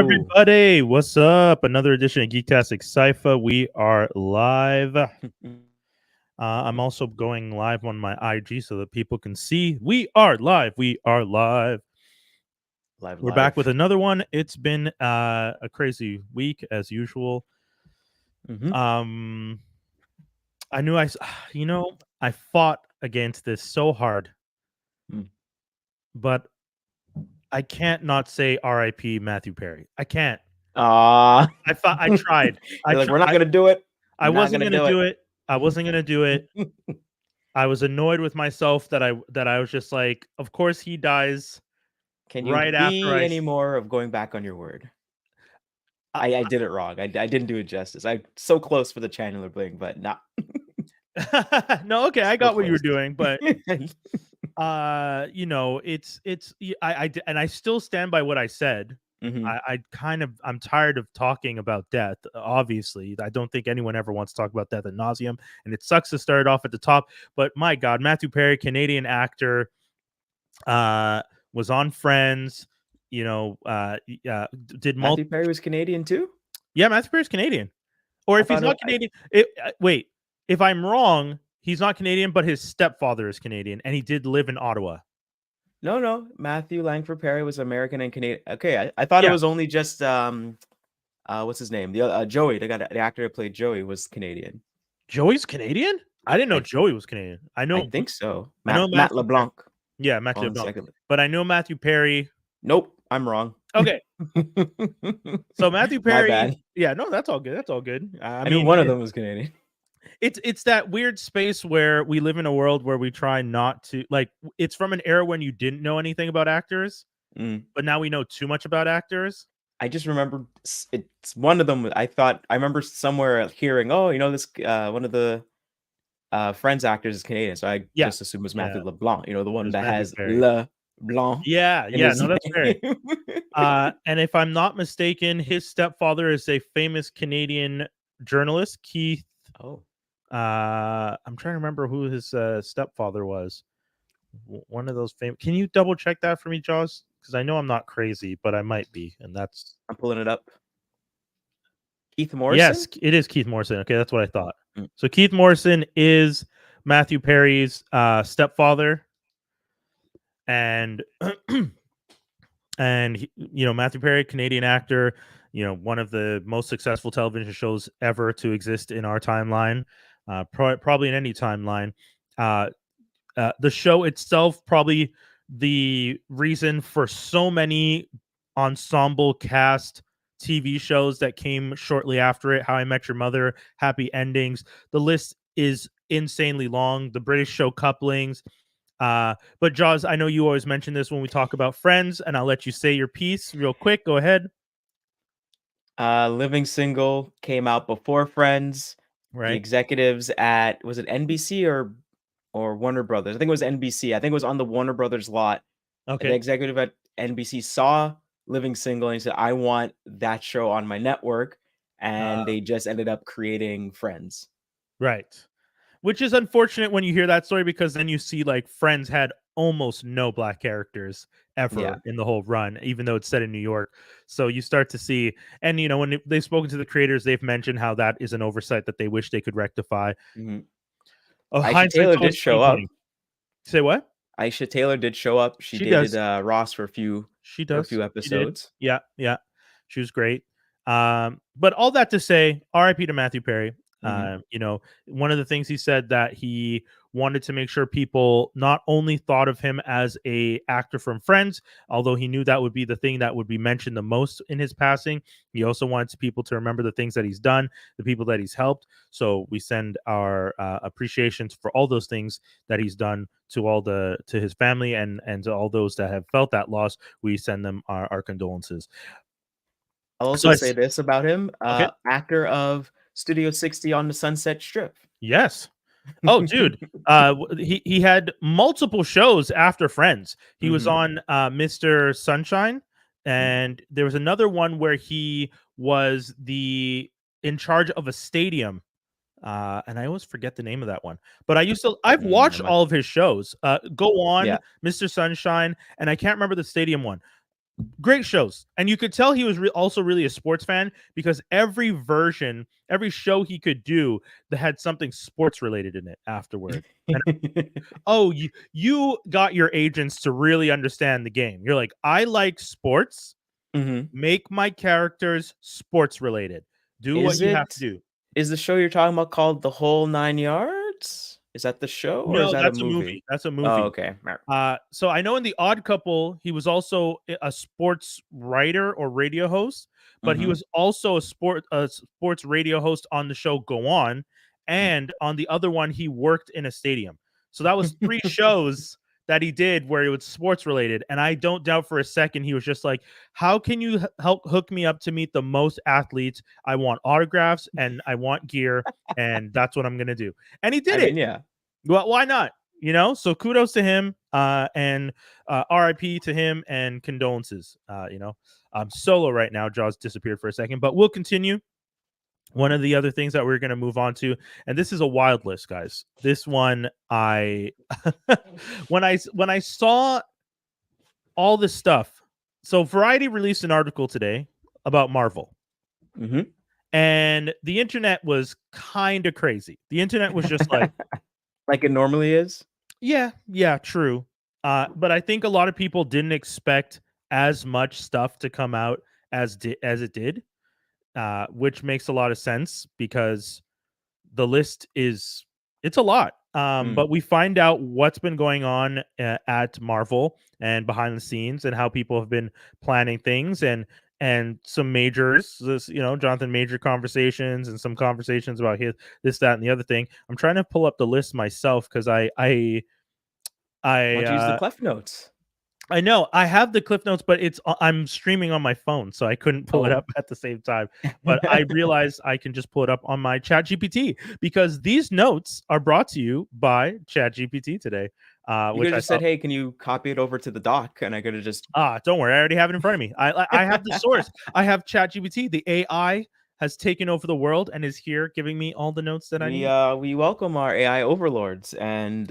everybody? What's up? Another edition of GeektastiqCypha. We are live. I'm also going live on my IG so that people can see. We are live. We are live. We're back with another one. It's been a crazy week as usual. I knew I fought against this so hard, but I can't not say R.I.P. Matthew Perry. I can't. I tried. We're not gonna do it. I wasn't gonna do it. I wasn't gonna do it. I was annoyed with myself that I was just like, of course he dies. Can you right be after any more of going back on your word? I did it wrong. I didn't do it justice. I'm so close for the Chandler bling, but not. No, okay, I got what you were close. doing, but I still stand by what I said. I'm tired of talking about death. Obviously, I don't think anyone ever wants to talk about death ad nauseum, and it sucks to start off at the top. But my God, Matthew Perry, Canadian actor, was on Friends. Did Matthew Perry was Canadian too? Yeah, Matthew Perry's Canadian. Or if he's not Canadian, wait. If I'm wrong, he's not Canadian, but his stepfather is Canadian, and he did live in Ottawa. No. Matthew Langford Perry was American and Canadian. Okay, I thought it was only just what's his name? The Joey, the actor who played Joey was Canadian. Joey's Canadian? I didn't know Joey was Canadian. I think so. I know Matt LeBlanc. Yeah, Matt LeBlanc. But I know Matthew Perry. Nope, I'm wrong. Okay. So Matthew Perry. My bad. Yeah, no, that's all good. That's all good. I mean, one of them was Canadian. It's that weird space where we live in a world where we try not to, like, it's from an era when you didn't know anything about actors, but now we know too much about actors. I just remember it's one of them. I remember somewhere hearing, this one of the Friends actors is Canadian, so I just assumed it was Matthew LeBlanc, the one that has LeBlanc. Yeah, no, that's fair. And if I'm not mistaken, his stepfather is a famous Canadian journalist, Keith. I'm trying to remember who his stepfather was. One of those famous. Can you double check that for me, Jaws? Because I know I'm not crazy, but I might be, and that's. I'm pulling it up. Keith Morrison? Yes, it is Keith Morrison. Okay, that's what I thought. So Keith Morrison is Matthew Perry's stepfather, and Matthew Perry, Canadian actor, one of the most successful television shows ever to exist in our timeline, probably in any timeline. The show itself, probably the reason for so many ensemble cast TV shows that came shortly after it. How I Met Your Mother, Happy Endings. The list is insanely long. The British show Couplings. But Jaws, I know you always mention this when we talk about Friends, and I'll let you say your piece real quick. Go ahead. Living Single came out before Friends. Right. The executives at, was it NBC or Warner Brothers? I think it was NBC. I think it was on the Warner Brothers lot. Okay. The executive at NBC saw Living Single and he said, I want that show on my network. And they just ended up creating Friends. Right. Which is unfortunate when you hear that story, because then you see like Friends had almost no black characters ever in the whole run, even though it's set in New York. So you start to see, and when they've spoken to the creators, they've mentioned how that is an oversight that they wish they could rectify. Aisha Taylor did show up. Say what? Aisha Taylor did show up. She dated Ross for a few episodes. Yeah. She was great. But all that to say, RIP to Matthew Perry. One of the things he said that he wanted to make sure people not only thought of him as a actor from Friends, although he knew that would be the thing that would be mentioned the most in his passing. He also wanted people to remember the things that he's done, the people that he's helped. So we send our appreciations for all those things that he's done to his family and to all those that have felt that loss. We send them our condolences. I'll also say this about him, actor of Studio 60 on the Sunset Strip. Yes. Oh, dude. He had multiple shows after Friends. He was on Mr. Sunshine, and there was another one where he was in charge of a stadium. And I always forget the name of that one. But I've watched all of his shows. Go On, Mr. Sunshine, and I can't remember the stadium one. great shows, and you could tell he was also really a sports fan, because every show he could do that had something sports related in it afterward. And oh, you got your agents to really understand the game. You're like, I like sports. Make my characters sports related. Do what you have to do. Is the show you're talking about called The Whole Nine Yards? Is that the show, or is No, that a that's a movie? movie. That's a Oh, movie. okay. So I know in The Odd Couple, he was also a sports writer or radio host, but he was also a sports radio host on the show Go On, and on the other one, he worked in a stadium. So that was 3 shows that he did where it was sports related, and I don't doubt for a second he was just like, "How can you help hook me up to meet the most athletes? I want autographs and I want gear, and that's what I'm gonna do." And he did it. Yeah. Well, why not? So kudos to him, and RIP to him, and condolences. I'm solo right now. Jaws disappeared for a second, but we'll continue. One of the other things that we're going to move on to, and this is a wild list, guys. This one, I when I saw all this stuff, so Variety released an article today about Marvel. And the internet was kind of crazy. The internet was just like, like it normally is. Yeah, true. But I think a lot of people didn't expect as much stuff to come out as it did, which makes a lot of sense because the list it's a lot. But we find out what's been going on at Marvel and behind the scenes, and how people have been planning things, and some majors, Jonathan Major conversations, and some conversations about this, that, and the other thing. I'm trying to pull up the list myself because why don't you use the Cliff Notes? I know I have the Cliff Notes, but I'm streaming on my phone, so I couldn't pull it up at the same time. But I realized I can just pull it up on my ChatGPT, because these notes are brought to you by ChatGPT today. You could have just said, "Hey, can you copy it over to the doc?" And I could have just don't worry, I already have it in front of me. I have the source. I have ChatGPT. The AI has taken over the world and is here giving me all the notes that I need. We welcome our AI overlords, and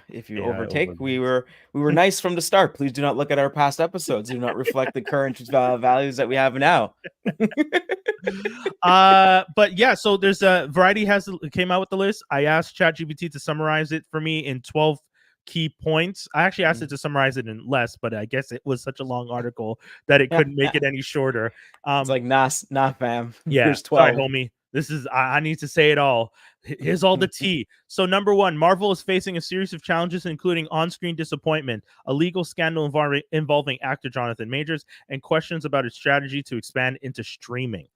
if you overtake, we were nice from the start. Please do not look at our past episodes. Do not reflect the current values that we have now. But yeah, so there's Variety came out with the list. I asked ChatGPT to summarize it for me in 12 key points. I actually asked it to summarize it in less, but I guess it was such a long article that it couldn't make it any shorter. It's like, nah, fam. Yeah, here's 12. Sorry, homie. This is I need to say it all. Here's all the tea. So number 1, Marvel is facing a series of challenges, including on-screen disappointment, a legal scandal involving actor Jonathan Majors, and questions about its strategy to expand into streaming.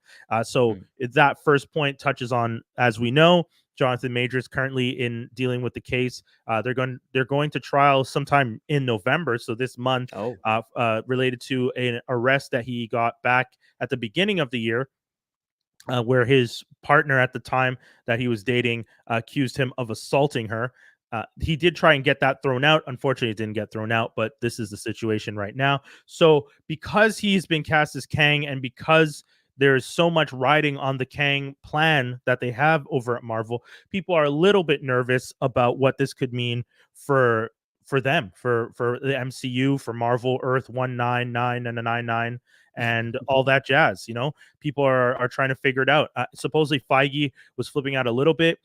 So that first point touches on, as we know, Jonathan Majors currently in dealing with the case. They're going to trial sometime in November, so this month, related to an arrest that he got back at the beginning of the year, where his partner at the time that he was dating accused him of assaulting her. He did try and get that thrown out. Unfortunately, it didn't get thrown out, but this is the situation right now. So because he's been cast as Kang, and because there's so much riding on the Kang plan that they have over at Marvel, people are a little bit nervous about what this could mean for them, for the MCU, for Marvel, Earth 199 and 99 and all that jazz. People are trying to figure it out. Supposedly Feige was flipping out a little bit.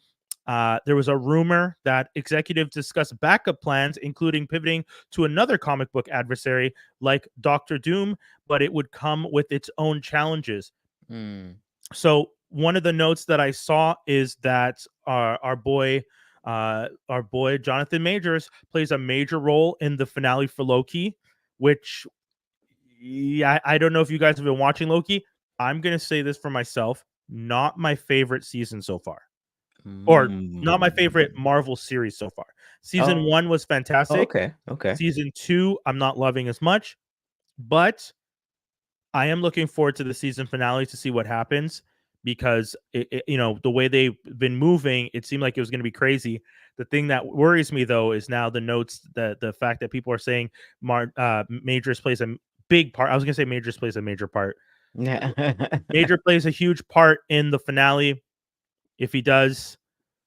There was a rumor that executives discussed backup plans, including pivoting to another comic book adversary like Doctor Doom, but it would come with its own challenges. So one of the notes that I saw is that our boy Jonathan Majors plays a major role in the finale for Loki, which, I don't know if you guys have been watching Loki. I'm going to say this for myself, not my favorite season so far. Or not my favorite Marvel series so far. Season 1 was fantastic. Okay. Season 2, I'm not loving as much, but I am looking forward to the season finale to see what happens, because the way they've been moving, it seemed like it was going to be crazy. The thing that worries me, though, is now the notes, the fact that people are saying Majors plays a big part. I was going to say Majors plays a major part. Major plays a huge part in the finale. If he does,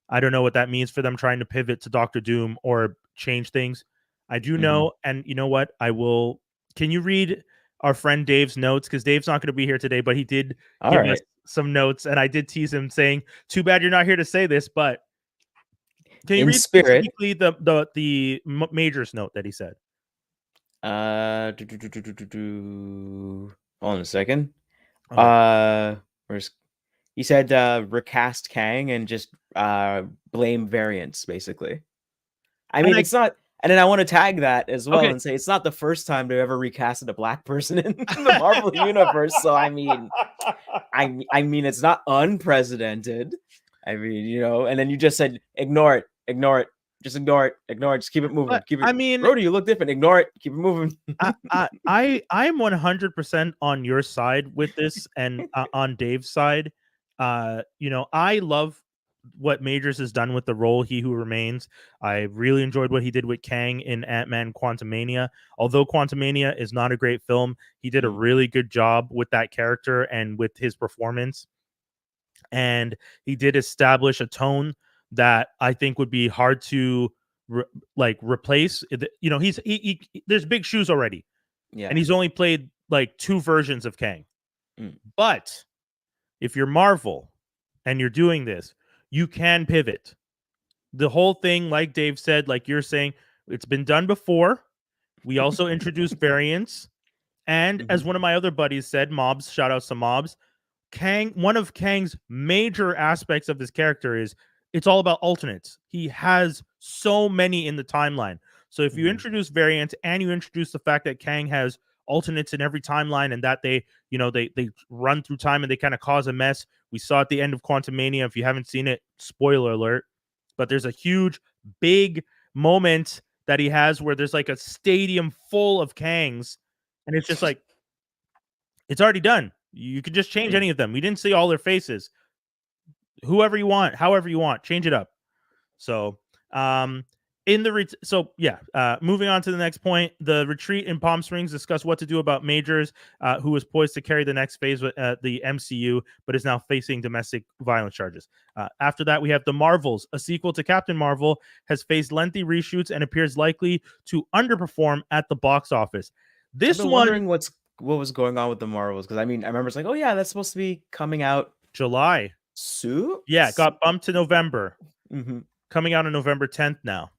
I don't know what that means for them trying to pivot to Doctor Doom or change things. I do know, and you know what? I will. Can you read our friend Dave's notes, because Dave's not going to be here today, but he did give us some notes, and I did tease him saying, "Too bad you're not here to say this," but can you read specifically the Majors note that he said? Hold on a second. Okay. He said recast Kang and just blame variants, basically. I mean, it's not. And then I want to tag that as well and say it's not the first time they've ever recasted a black person in the Marvel universe. So I mean, it's not unprecedented. I mean, you know. And then you just said ignore it, just ignore it, just keep it moving, keep it. I mean, Brody, you look different. Ignore it, keep it moving. I'm 100% on your side with this, and on Dave's side. You know, I love what Majors has done with the role He Who Remains. I really enjoyed what he did with Kang in Ant-Man Quantumania. Although Quantumania is not a great film, he did a really good job with that character and with his performance. And he did establish a tone that I think would be hard to replace. You know, he there's big shoes already. Yeah. And he's only played like 2 versions of Kang. But if you're Marvel and you're doing this, you can pivot. The whole thing, like Dave said, like you're saying, it's been done before. We also introduced variants. And as one of my other buddies said, Mobs, shout outs to Mobs, one of Kang's major aspects of this character is it's all about alternates. He has so many in the timeline. So if you introduce variants and you introduce the fact that Kang has alternates in every timeline and that they run through time and they kind of cause a mess. We saw at the end of Quantumania. If you haven't seen it, spoiler alert, but there's a huge, big moment that he has where there's like a stadium full of Kangs, and it's just like, it's already done. You could just change any of them. We didn't see all their faces. Whoever you want, however you want, change it up. So, moving on to the next point, the retreat in Palm Springs discussed what to do about Majors, who was poised to carry the next phase with the MCU, but is now facing domestic violence charges. After that, we have The Marvels, a sequel to Captain Marvel, has faced lengthy reshoots and appears likely to underperform at the box office. This one, wondering what was going on with The Marvels, because I mean, I remember it's like, oh yeah, that's supposed to be coming out July. Soon? Yeah, it got bumped to November. Coming out on November 10th now.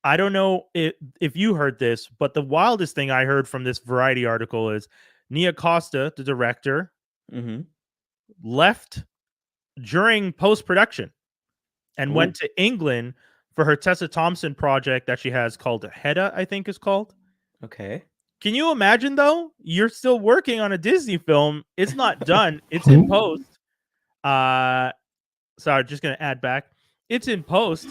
I don't know if you heard this, but the wildest thing I heard from this Variety article is Nia Costa, the director, left during post-production and went to England for her Tessa Thompson project that she has called Hedda, I think is called. Okay. Can you imagine, though? You're still working on a Disney film. It's not done. It's in post. Sorry, just going to add back. It's in post.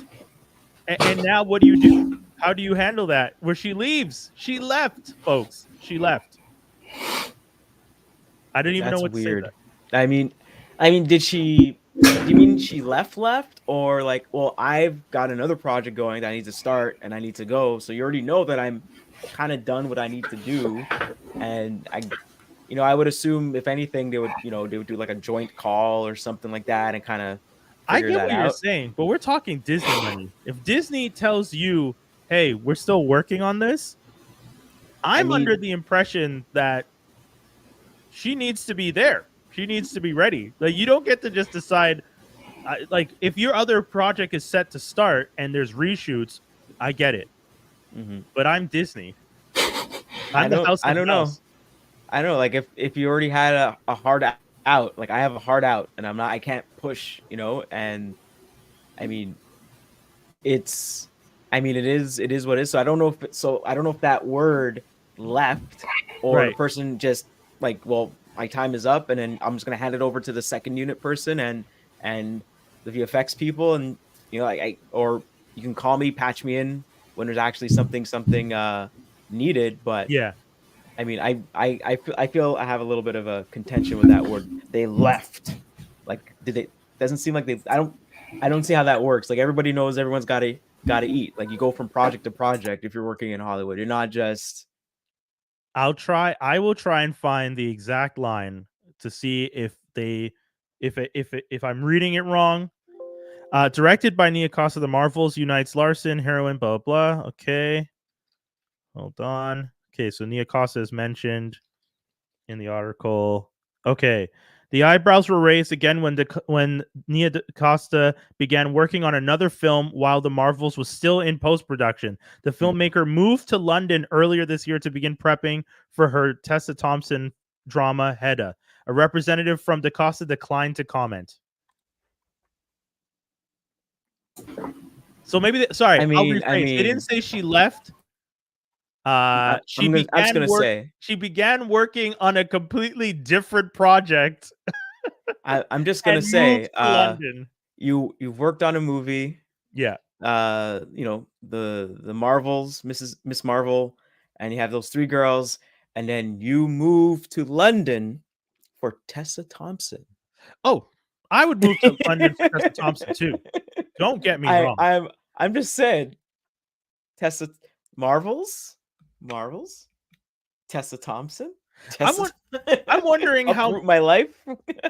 And now what do you do? How do you handle that? Where she leaves. She left, folks. She left. I didn't even know what to say. I mean, did she... Do you mean she left, or like, well, I've got another project going that I need to start and I need to go. So you already know that I'm kind of done what I need to do, and I would assume if anything they would do like a joint call or something like that and kind of I get what you're saying, but we're talking Disney money. If Disney tells you, hey, we're still working on this, I'm under the impression that she needs to be there. She needs to be ready. Like, you don't get to just decide, like, if your other project is set to start and there's reshoots, I get it. But I'm Disney. I don't know. Like, if you already had a hard out, like I have a hard out and I can't push, and I mean, it is what it is. So I don't know if that word left or the person just like, well, my time is up and then I'm just going to hand it over to the second unit person and the VFX people. And, or you can call me, patch me in when there's actually something needed. But yeah, I mean, I feel I have a little bit of a contention with that word. They left. Like, doesn't seem like they. I don't see how that works. Like, everybody knows everyone's got to eat. Like, you go from project to project if you're working in Hollywood. You're not just. I will try and find the exact line to see if I'm reading it wrong. Directed by Nia Costa, The Marvels unites Larson, heroine, blah blah. Okay, hold on. Okay, so Nia Costa is mentioned in the article. Okay. The eyebrows were raised again when Nia Costa began working on another film while The Marvels was still in post-production. The filmmaker moved to London earlier this year to begin prepping for her Tessa Thompson drama Hedda. A representative from DaCosta declined to comment. So maybe I'll rephrase. They didn't say she left. She began working on a completely different project. I'm just gonna say, London. You've worked on a movie. Yeah. You know, the Marvels, Miss Marvel, and you have those 3 girls, and then you move to London for Tessa Thompson. Oh, I would move to London for Tessa Thompson too. Don't get me wrong. I'm just saying, Tessa Marvels, Tessa Thompson. I'm wondering how my life.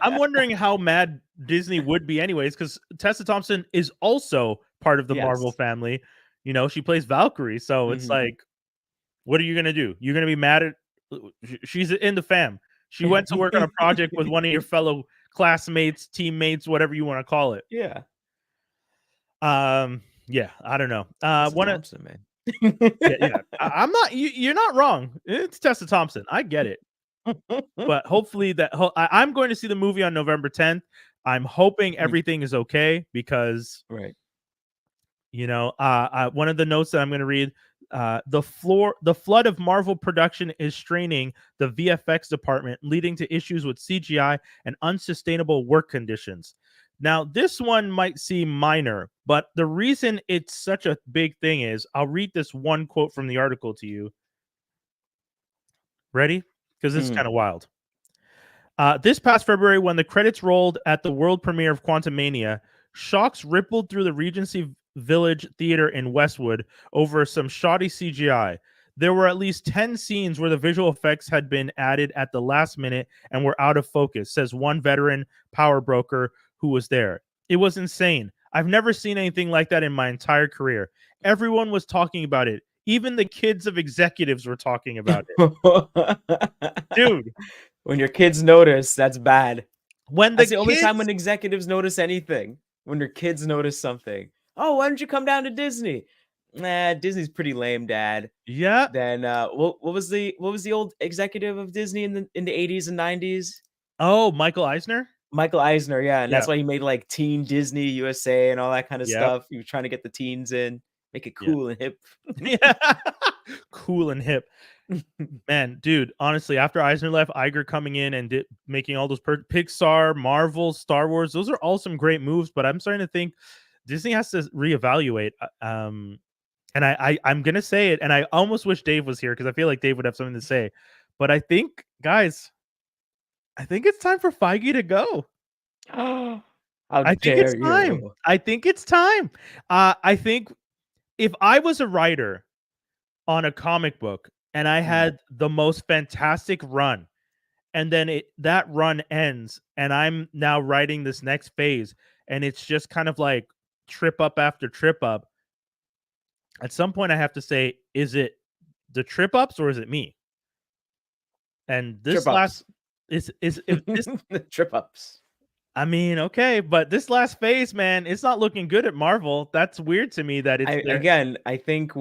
I'm wondering how mad Disney would be anyways, because Tessa Thompson is also part of the Marvel family. You know, she plays Valkyrie, so it's like, what are you gonna do? You're gonna be mad at? She's in the fam. She went to work on a project with one of your fellow classmates, teammates, whatever you want to call it. Yeah. Yeah, I don't know. Thompson, man. Yeah. I'm not. You're not wrong. It's Tessa Thompson. I get it. But hopefully I'm going to see the movie on November 10th. I'm hoping everything is okay because, you know, one of the notes that I'm going to read, the flood of Marvel production is straining the VFX department, leading to issues with CGI and unsustainable work conditions. Now, this one might seem minor, but the reason it's such a big thing is, I'll read this one quote from the article to you. Ready? Because this is kind of wild. This past February, when the credits rolled at the world premiere of Quantumania, shocks rippled through the Regency Village Theater in Westwood over some shoddy CGI. There were at least 10 scenes where the visual effects had been added at the last minute and were out of focus, says one veteran power broker who was there. It was insane. I've never seen anything like that in my entire career. Everyone was talking about it. Even the kids of executives were talking about it. Dude. When your kids notice, that's bad. That's the only time when executives notice anything. When their kids notice something. Oh, why don't you come down to Disney? Nah, Disney's pretty lame, Dad. Yeah. Then what was the old executive of Disney in the 80s and 90s? Oh, Michael Eisner? Michael Eisner, yeah. And that's why he made like Teen Disney USA and all that kind of stuff. He was trying to get the teens in, make it cool and hip. Yeah. Cool and hip. Man, dude, honestly, after Eisner left, Iger coming in and making all those Pixar, Marvel, Star Wars, those are all some great moves, but I'm starting to think Disney has to reevaluate. And I'm gonna say it, and I almost wish Dave was here because I feel like Dave would have something to say. But I think, guys, I think it's time for Feige to go. I think it's time. I think it's time. I think if I was a writer on a comic book and I had the most fantastic run, and then that run ends, and I'm now writing this next phase, and it's just kind of like trip up after trip up. At some point, I have to say, is it the trip ups or is it me? And this last is if this trip ups. I mean, okay, but this last phase, man, it's not looking good at Marvel. That's weird to me that it's again. I think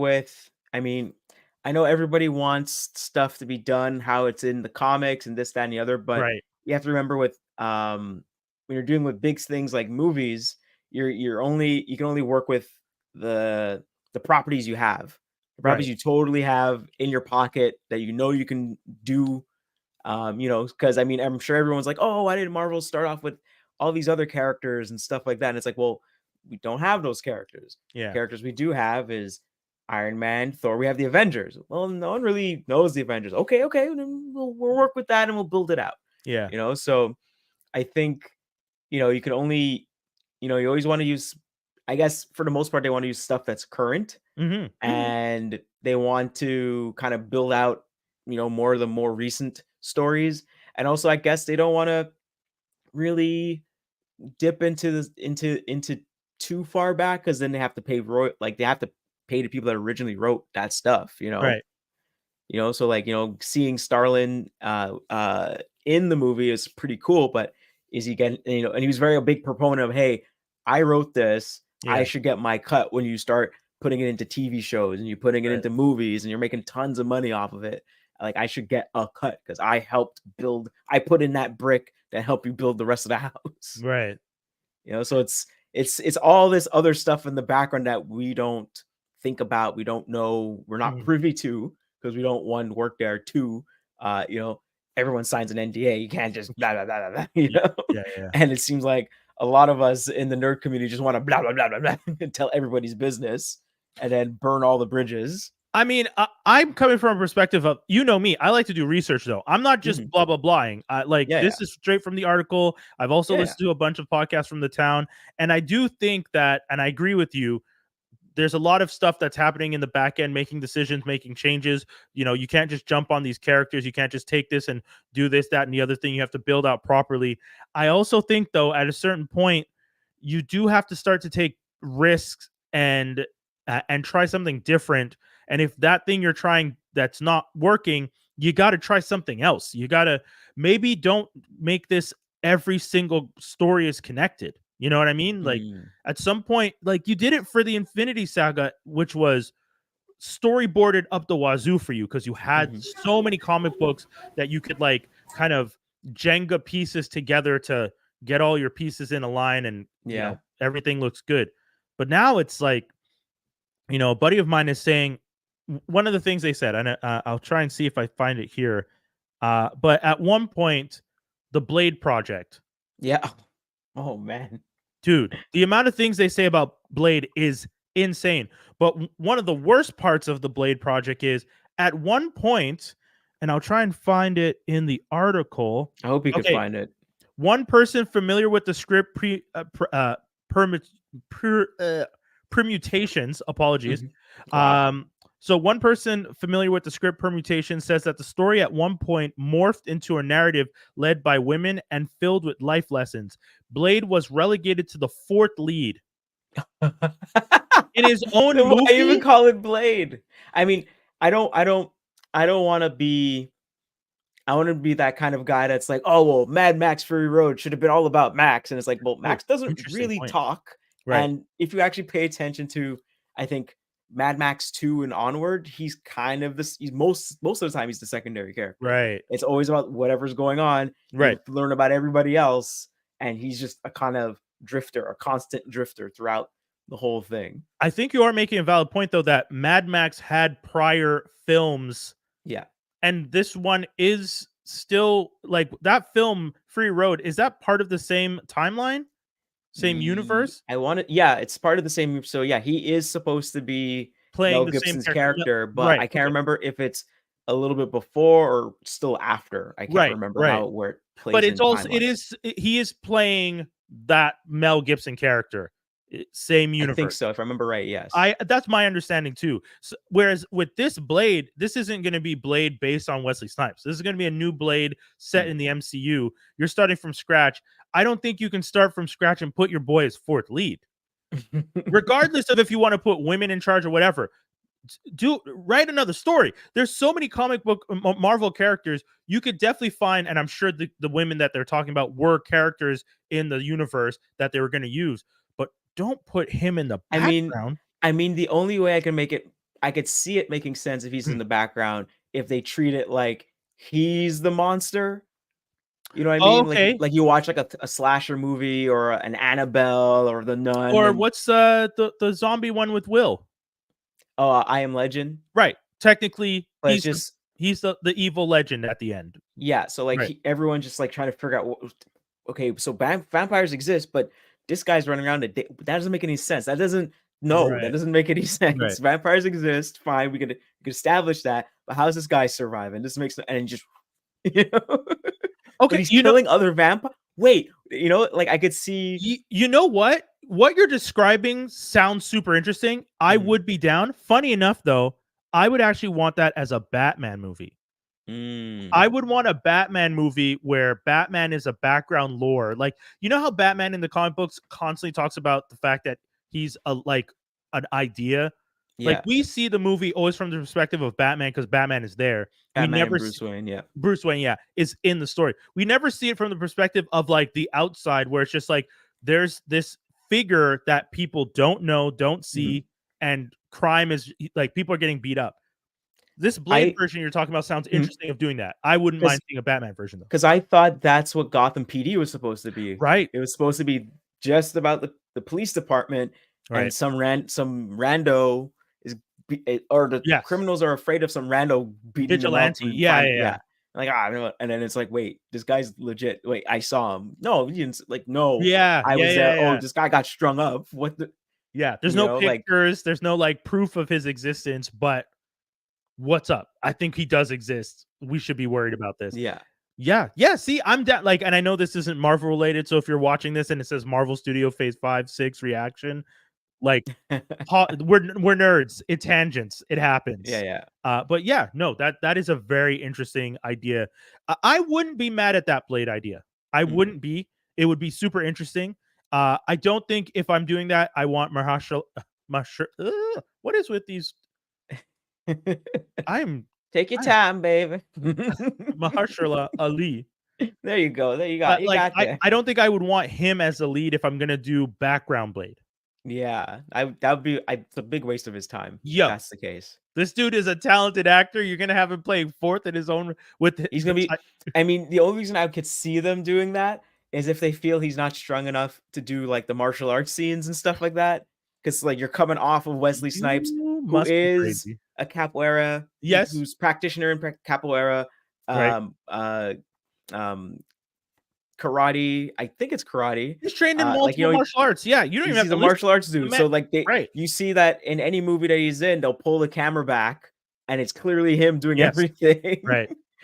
I know everybody wants stuff to be done how it's in the comics and this, that, and the other, but you have to remember with when you're dealing with big things like movies, you can only work with the properties you have, the properties you totally have in your pocket that you can do. Because I mean, I'm sure everyone's like, oh, why did Marvel start off with all these other characters and stuff like that? And it's like, well, we don't have those characters. Yeah. The characters we do have is Iron Man, Thor. We have the Avengers. Well, no one really knows the Avengers. Okay, we'll work with that and we'll build it out. Yeah. So I think, you can only, you always want to use, I guess for the most part, they want to use stuff that's current, and they want to kind of build out, more of the more recent stories. And also, I guess they don't want to really dip into too far back, because then they have to pay they have to pay the people that originally wrote that stuff, Right. You know, so like, you know, seeing Starlin in the movie is pretty cool, but is he getting, you know, and he was very a big proponent of, hey, I wrote this, I Yeah. should get my cut when you start putting it into TV shows and you're putting it Right. into movies and you're making tons of money off of it. Like I should get a cut because I helped build, I put in that brick that helped you build the rest of the house. Right. You know, so it's all this other stuff in the background that we don't think about, we don't know, we're not Mhm. privy to because we don't one work there, two, you know, everyone signs an NDA. You can't just blah blah blah blah, blah you Yeah. know. Yeah. Yeah. And it seems like a lot of us in the nerd community just want to blah blah blah blah blah and tell everybody's business and then burn all the bridges. I mean, I'm coming from a perspective of, you know me, I like to do research though. I'm not just Mhm. blah blah blahing. Like Yeah, yeah, this is straight from the article. I've also yeah, yeah. listened to a bunch of podcasts from the town, and I do think that, and I agree with you. There's a lot of stuff that's happening in the back end, making decisions, making changes. You know, you can't just jump on these characters. You can't just take this and do this, that, and the other thing. You have to build out properly. I also think, though, at a certain point, you do have to start to take risks and try something different. And if that thing you're trying that's not working, you got to try something else. You got to maybe don't make this every single story is connected. You know what I mean? Like Mm, at some point, like you did it for the Infinity Saga, which was storyboarded up the wazoo for you because you had mhm. so many comic books that you could like kind of Jenga pieces together to get all your pieces in a line, and Yeah. everything looks good. But now it's like, a buddy of mine is saying one of the things they said, and I'll try and see if I find it here. But at one point, the Blade Project, Yeah. Oh man. dude, the amount of things they say about Blade is insane. But one of the worst parts of the Blade Project is at one point, and I'll try and find it in the article. I hope you could Okay, find it. one person familiar with the script permit, per, permutations, apologies. Mhm. Wow. Um, so one person familiar with the script permutation says that the story at one point morphed into a narrative led by women and filled with life lessons. Blade was relegated to the fourth lead in his own Then why even movie. call it Blade? I mean, I don't I don't I don't wanna be I wanna be that kind of guy that's like, "Oh, well, Mad Max Fury Road should have been all about Max," and it's like, well, Oh, Max doesn't interesting really point. talk, Right, and if you actually pay attention to, I think, Mad Max 2 and onward, he's kind of this he's most of the time, he's the secondary character. right, It's always about whatever's going on, right. you learn about everybody else, and he's just a kind of drifter, a constant drifter throughout the whole thing. I think you are making a valid point though that Mad Max had prior films, Yeah. and this one is still like that film Free Road. Is that part of the same timeline, same universe, I want to, yeah, it's part of the same. So yeah, he is supposed to be playing Mel the same Gibson's character? No, character, but right. I can't Okay. remember if it's a little bit before or still after. I can't Right. remember Right. how where it But plays it's in also timeline. he is playing that Mel Gibson character, same I think universe. so, if I remember right. Yes. I That's my understanding too. Whereas with this Blade, this isn't going to be Blade based on Wesley Snipes. This is going to be a new Blade set Mm. in the MCU. You're starting from scratch. I don't think you can start from scratch and put your boy as fourth lead, regardless of if you want to put women in charge or whatever. Do write another story. There's so many comic book Marvel characters you could definitely find, and I'm sure the women that they're talking about were characters in the universe that they were going to use. But don't put him in the I mean, background. the only way I can make it, I could see it making sense if he's in the background, if they treat it like he's the monster. You know what I Oh, mean? okay. Like you watch like a slasher movie or an Annabelle or The Nun, Or and what's the zombie one with Will? oh, I Am Legend. Right. Technically, But it's just he's the evil legend at the end. yeah, so, like, Right. everyone's just, like, trying to figure out what okay, so vampires exist, but this guy's running around a day that doesn't make any sense. That doesn't no, that Right. doesn't make any Right. sense. Vampires exist, fine, we can establish that, but how is this guy surviving? This makes and just you know? But Okay, he's killing other vampires. Wait, like, I could see you know what? What you're describing sounds super interesting. I Mhm. would be down. Funny enough, though, I would actually want that as a Batman movie. I Mm. would want a Batman movie where Batman is a background lore. Like, you know how Batman in the comic books constantly talks about the fact that he's a like an idea. Like, Yeah. we see the movie always from the perspective of Batman because Batman is there. We Batman and never Bruce Wayne, yeah. Bruce Wayne, yeah, is in the story. We never see it from the perspective of like the outside, where it's just like there's this figure that people don't know, don't see, and crime is like people are getting beat up. This Blade version you're talking about sounds interesting of doing that. I wouldn't mind seeing a Batman version though. Because I thought that's what Gotham PD was supposed to be. Right. It was supposed to be just about the police department, and some rando is or the criminals are afraid of some rando beating them up. Vigilante. Yeah. Like, and then it's like, wait, this guy's legit. Wait, I saw him. No, you didn't. Like, no. Yeah. I was there. Yeah. Oh, this guy got strung up. What the? Yeah. There's no pictures. There's no like proof of his existence. But what's up? I think he does exist. We should be worried about this. Yeah. See, I'm down. Like, and I know this isn't Marvel related. So if you're watching this and it says Marvel Studio Phase 5, 6 reaction, like, we're nerds. It tangents. It happens. Yeah. But yeah, no, that is a very interesting idea. I wouldn't be mad at that Blade idea. I wouldn't be. It would be super interesting. I don't think if I'm doing that, I want what is with these? Take your time, baby. Mahershala Ali. There you go. There you go. I don't think I would want him as the lead if I'm gonna do background Blade. Yeah, that would be it's a big waste of his time. Yeah, that's the case. This dude is a talented actor. You're gonna have him playing fourth in his own he's gonna be. I mean, the only reason I could see them doing that is if they feel he's not strong enough to do like the martial arts scenes and stuff like that. Because like you're coming off of Wesley Snipes, who is a capoeira, who's practitioner in capoeira, karate. I think it's karate. He's trained in multiple martial arts. Yeah, you don't even have the martial arts dude. So like you see that in any movie that he's in, they'll pull the camera back, and it's clearly him doing everything.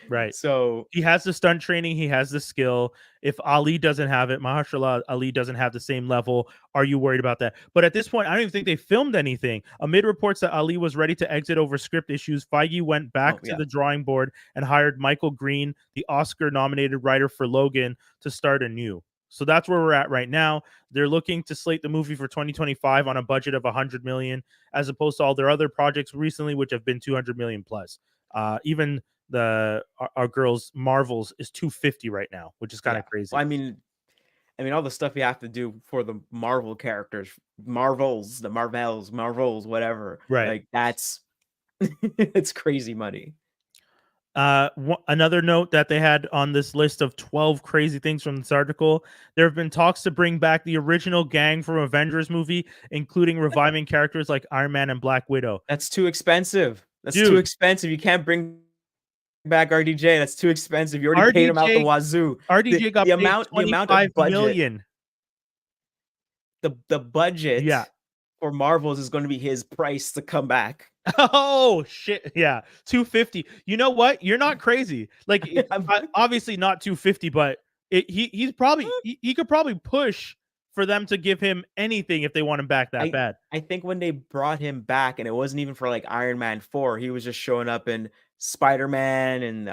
Right. So he has the stunt training. He has the skill. If Ali doesn't have it, Mahershala Ali doesn't have the same level. Are you worried about that? But at this point, I don't even think they filmed anything. Amid reports that Ali was ready to exit over script issues, Feige went back to the drawing board and hired Michael Green, the Oscar-nominated writer for Logan, to start anew. So that's where we're at right now. They're looking to slate the movie for 2025 on a budget of $100 million, as opposed to all their other projects recently, which have been $200 million plus. Even our girls Marvels is 250 right now, which is kind of crazy. Well, I mean all the stuff you have to do for the Marvel characters, Marvels, whatever. Right. Like that's it's crazy money. Another note that they had on this list of 12 crazy things from this article, there have been talks to bring back the original gang from Avengers movie, including reviving characters like Iron Man and Black Widow. That's too expensive. Too expensive. You can't bring back RDJ. That's too expensive. You already paid him out the wazoo. RDJ got the amount of budget. Million. The budget for Marvels is going to be his price to come back. Oh shit. Yeah. 250. You know what? You're not crazy. Like obviously not 250, but he's probably he could probably push for them to give him anything if they want him back that bad. I think when they brought him back, and it wasn't even for like Iron Man 4, he was just showing up in Spider-Man and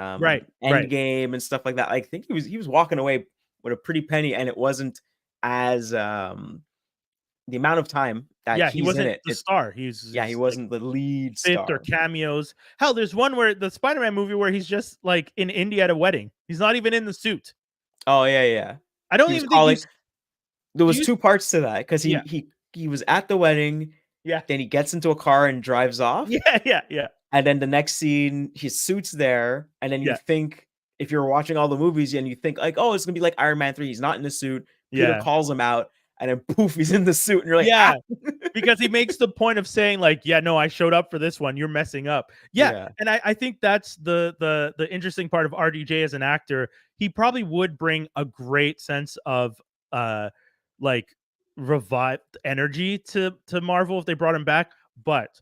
Endgame and stuff like that. I think he was walking away with a pretty penny, and it wasn't as the amount of time that he wasn't the star. He wasn't the lead star or cameos. Hell, there's one where the Spider-Man movie where he's just like in India at a wedding. He's not even in the suit. Oh yeah. I don't even think there was two parts to that, because he was at the wedding. Yeah. Then he gets into a car and drives off. Yeah. And then the next scene, his suit's there, and then you think, if you're watching all the movies and you think like, oh, it's gonna be like Iron Man 3. He's not in the suit. Peter calls him out, and then poof, he's in the suit, and you're like, because he makes the point of saying like, no, I showed up for this one. You're messing up. And I think that's the interesting part of RDJ as an actor. He probably would bring a great sense of like revived energy to Marvel if they brought him back. But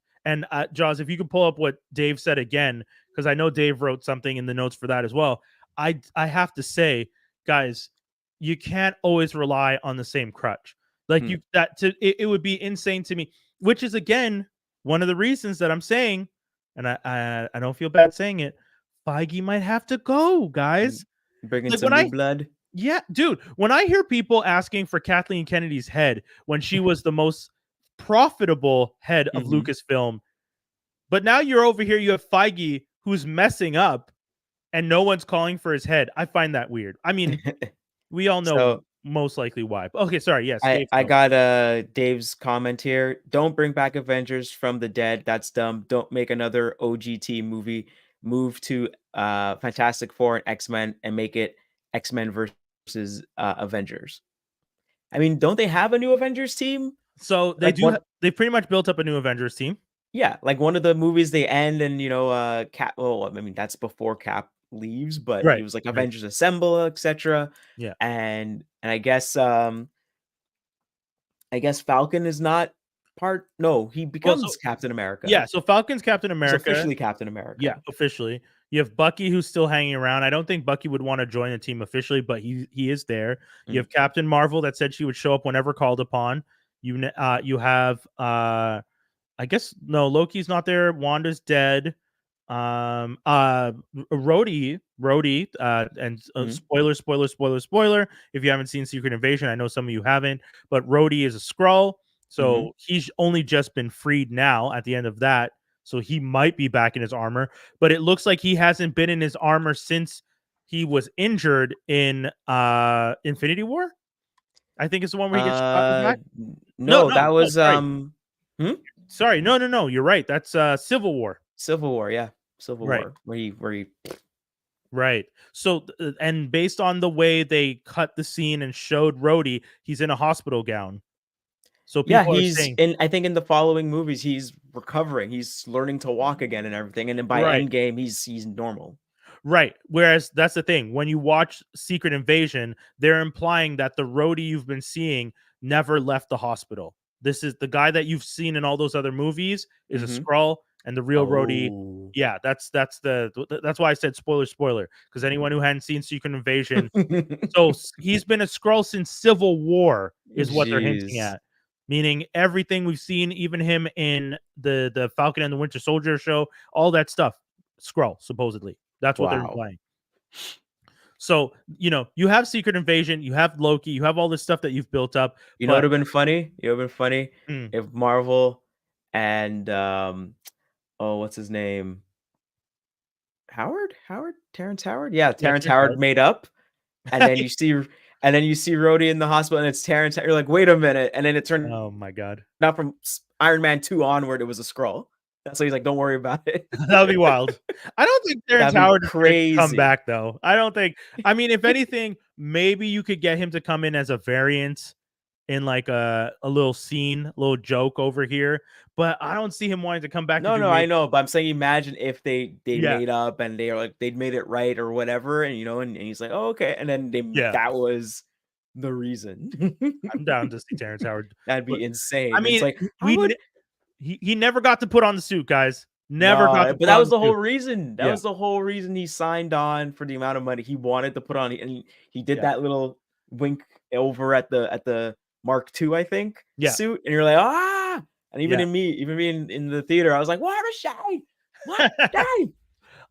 Jaws, if you could pull up what Dave said again, because I know Dave wrote something in the notes for that as well. I have to say, guys, you can't always rely on the same crutch. Like it would be insane to me, which is again one of the reasons that I'm saying, and I don't feel bad saying it, Feige might have to go, guys. Bringing some new blood. Yeah, dude. When I hear people asking for Kathleen Kennedy's head when she was the most profitable head of Lucasfilm But now you're over here, you have Feige who's messing up and no one's calling for his head. I find that weird. I mean, we all know So most likely why. Okay, sorry. Yes, Dave. I got Dave's comment here. Don't bring back Avengers from the dead. That's dumb. Don't make another OGT movie. Move to Fantastic Four and X-Men and make it X-Men versus Avengers. I mean, don't they have a new Avengers team? So they Like do. They pretty much built up a new Avengers team. Yeah, like one of the movies they end and Cap. Well, I mean that's before Cap leaves, but it Right. was like Avengers Assemble, etc. Yeah. And I guess Falcon is not part. No, he becomes Captain America. Yeah, so Falcon's Captain America. He's officially Captain America. Yeah, officially. You have Bucky who's still hanging around. I don't think Bucky would want to join the team officially, but he is there. You have Captain Marvel that said she would show up whenever called upon. You have I guess no, Loki's not there. Wanda's dead. Rhodey, and spoiler. If you haven't seen Secret Invasion, I know some of you haven't, but Rhodey is a Skrull, so he's only just been freed now at the end of that, so he might be back in his armor, but it looks like he hasn't been in his armor since he was injured in Infinity War. I think it's the one where he gets shot in the back. No, that was Sorry, no. You're right. That's Civil War. Civil War, yeah, Civil War, where he. Right. So, and based on the way they cut the scene and showed Rhodey, he's in a hospital gown. So people are saying, I think in the following movies he's recovering. He's learning to walk again and everything. And then by Endgame, he's normal. Right. Whereas that's the thing. When you watch Secret Invasion, they're implying that the Rhodey you've been seeing never left the hospital. This is the guy that you've seen in all those other movies is a Skrull, and the real Rhodey. Yeah, that's why I said spoiler, because anyone who hadn't seen Secret Invasion, so he's been a Skrull since Civil War is what they're hinting at. Meaning everything we've seen, even him in the Falcon and the Winter Soldier show, all that stuff, Skrull, supposedly. That's what they're implying. So, you have Secret Invasion, you have Loki, you have all this stuff that you've built up. You know what would have been funny? It would have been funny if Marvel and what's his name? Terrence Howard? Yeah, Terrence Howard made up. And then you see Rhodey in the hospital and it's Terrence. You're like, wait a minute. And then it turned oh my god. Not from Iron Man 2 onward, it was a Skrull. That's why he's like, don't worry about it. That'll be wild. I don't think Terrence Howard crazy come back though. I don't think. I mean, if anything, maybe you could get him to come in as a variant in like a little scene, a little joke over here. But I don't see him wanting to come back. No, I know. But I'm saying, imagine if they made up and they are like they'd made it right or whatever, and and he's like, oh okay, and then that was the reason. I'm down to see Terrence Howard. That'd be insane. I mean, it's like he never got to put on the suit, guys. Never got to. But that was the whole reason. That was the whole reason he signed on for the amount of money he wanted to put on, and he did that little wink over at the Mark II, I think, suit, and you're like, ah. And even me in the theater, I was like, "What a shame! What a shame!"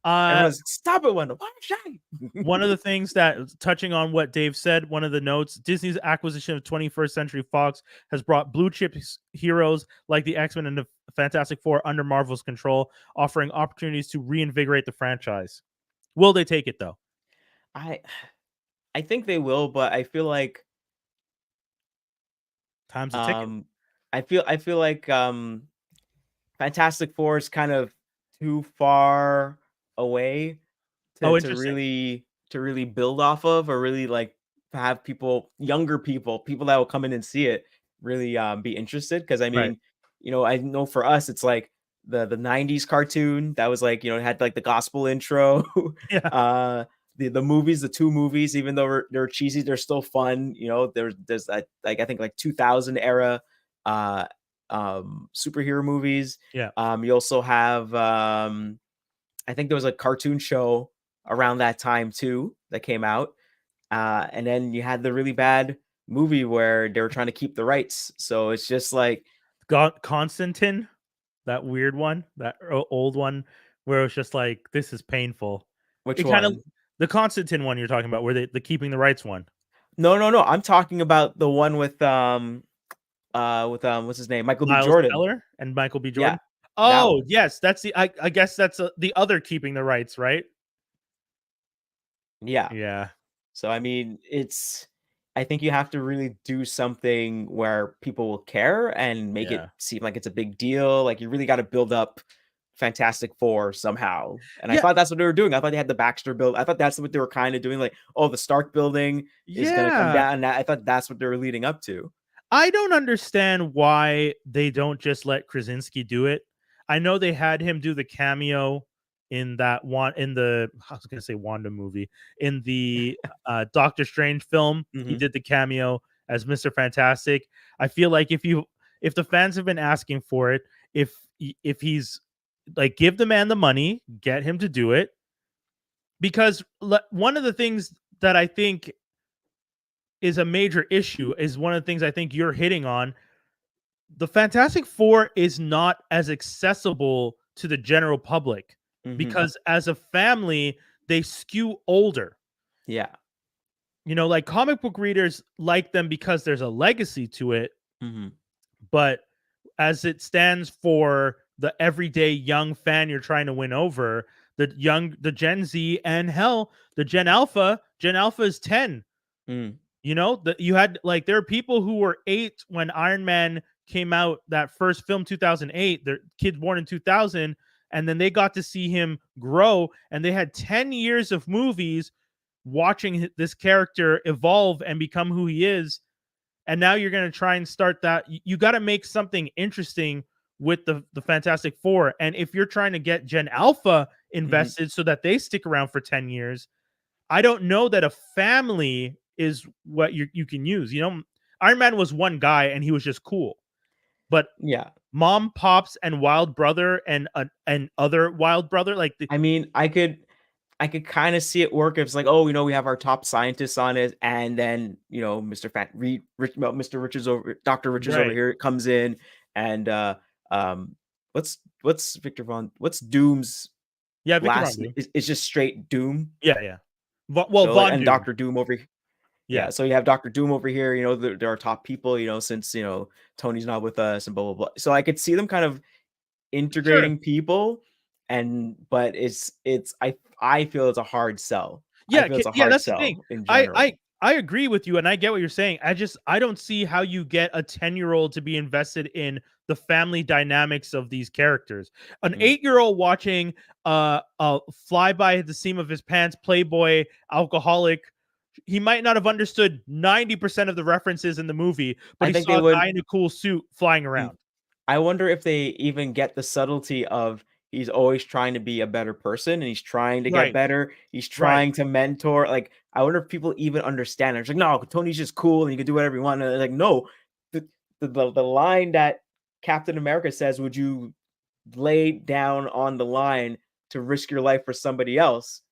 Everyone's, stop it, Wendell. What a shame! One of the things that, touching on what Dave said, one of the notes: Disney's acquisition of 21st Century Fox has brought blue chip heroes like the X-Men and the Fantastic Four under Marvel's control, offering opportunities to reinvigorate the franchise. Will they take it though? I think they will, but I feel like time's a ticket. I feel like Fantastic Four is kind of too far away to really build off of, or really like have younger people that will come in and see it really be interested. Because I mean, I know for us it's like the 90s cartoon that was like, it had like the gospel intro. The movies, the two movies, even though they're cheesy, they're still fun. There's that, like, I think like 2000 era superhero movies. You also have I think there was a cartoon show around that time too that came out, and then you had the really bad movie where they were trying to keep the rights. So it's just like Constantine, that weird one, that old one where it's just like, this is painful. Which one? The Constantine one you're talking about, where the keeping the rights one. No. I'm talking about the one with what's his name? Michael B. Jordan. And Michael B. Jordan. Oh, yes, that's the I guess that's the other keeping the rights, right? Yeah. Yeah. So, I mean, I think you have to really do something where people will care and make it Yeah. seem like it's a big deal. Like, you really gotta build up Fantastic Four somehow, and I Yeah. thought that's what they were doing. I thought they had the Baxter build. I thought that's what they were kinda doing, like, "Oh, the Stark building is gonna come Yeah. down." I thought that's what they were leading up to. I don't understand why they don't just let Krasinski do it. I know they had him do the cameo in that one in the I was gonna say Wanda movie. In the Doctor Strange film, he Mhm. did the cameo as Mr. Fantastic. I feel like if the fans have been asking for it, if he's like give the man the money, get him to do it. Because one of the things that I think is a major issue is one of the things I think you're hitting on. The Fantastic Four is not as accessible to the general public Mhm. because as a family, they skew older. Yeah. You know, like comic book readers like them because there's a legacy to it, Mhm. but as it stands for the everyday young fan you're trying to win over, the Gen Z and hell, Gen Alpha is 10. Mm. You know, that you had like there are people who were 8 when Iron Man came out, that first film 2008, they're kids born in 2000, and then they got to see him grow and they had 10 years of movies watching this character evolve and become who he is. And now you're going to try and start that. You got to make something interesting with the Fantastic Four. And if you're trying to get Gen Alpha Mhm. invested so that they stick around for 10 years, I don't know that a family is what you can use. You know, Iron Man was one guy and he was just cool. But Yeah. mom, pops, and wild brother and other wild brother, like the I mean, I could kind of see it work if it's like, oh, we have our top scientists on it, and then Mr. Mr. Richards over Dr. Richards over right. here comes in, and um, what's Doom's Yeah, Victor Von last? Doom. It's just straight Doom. Yeah, yeah. Well, So like, Von and Doom. Doctor Doom over here. Yeah. Yeah, so you have Doctor Doom over here. There are top people. Since Tony's not with us and blah blah blah. So I could see them kind of Sure. integrating people, but I feel it's a hard sell. I Yeah, feel it's a yeah, hard that's the thing. sell in I general. I I agree with you and I get what you're saying. I don't see how you get a 10-year-old to be invested in the family dynamics of these characters. An Mm. 8-year-old watching fly by the seam of his pants playboy alcoholic, he might not have understood 90% of the references in the movie, but I he think they saw a would. guy in a cool suit flying Mm. around. I wonder if they even get the subtlety of he's always trying to be a better person and he's trying to get Right. better. He's Right. trying to mentor. Like, I wonder if people even understand it. It's like, no, Tony's just cool and you can do whatever you want. And like, no, the, the line that Captain America says, would you lay down on the line to risk your life for somebody else?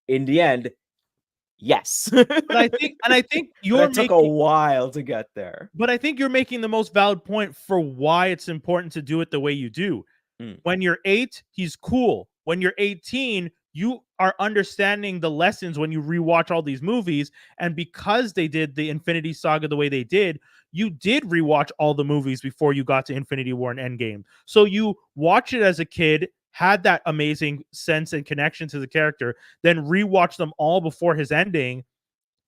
In the end, yes. And I think But you're that took a making while to get there. but I think you're making the most valid point for why it's important to do it the way you do. Mm. When you're 8, he's cool. When you're 18, you are understanding the lessons when you rewatch all these movies. And because they did the Infinity Saga the way they did, you did rewatch all the movies before you got to Infinity War and Endgame. So you watch it as a kid, had that amazing sense and connection to the character, then rewatch them all before his ending,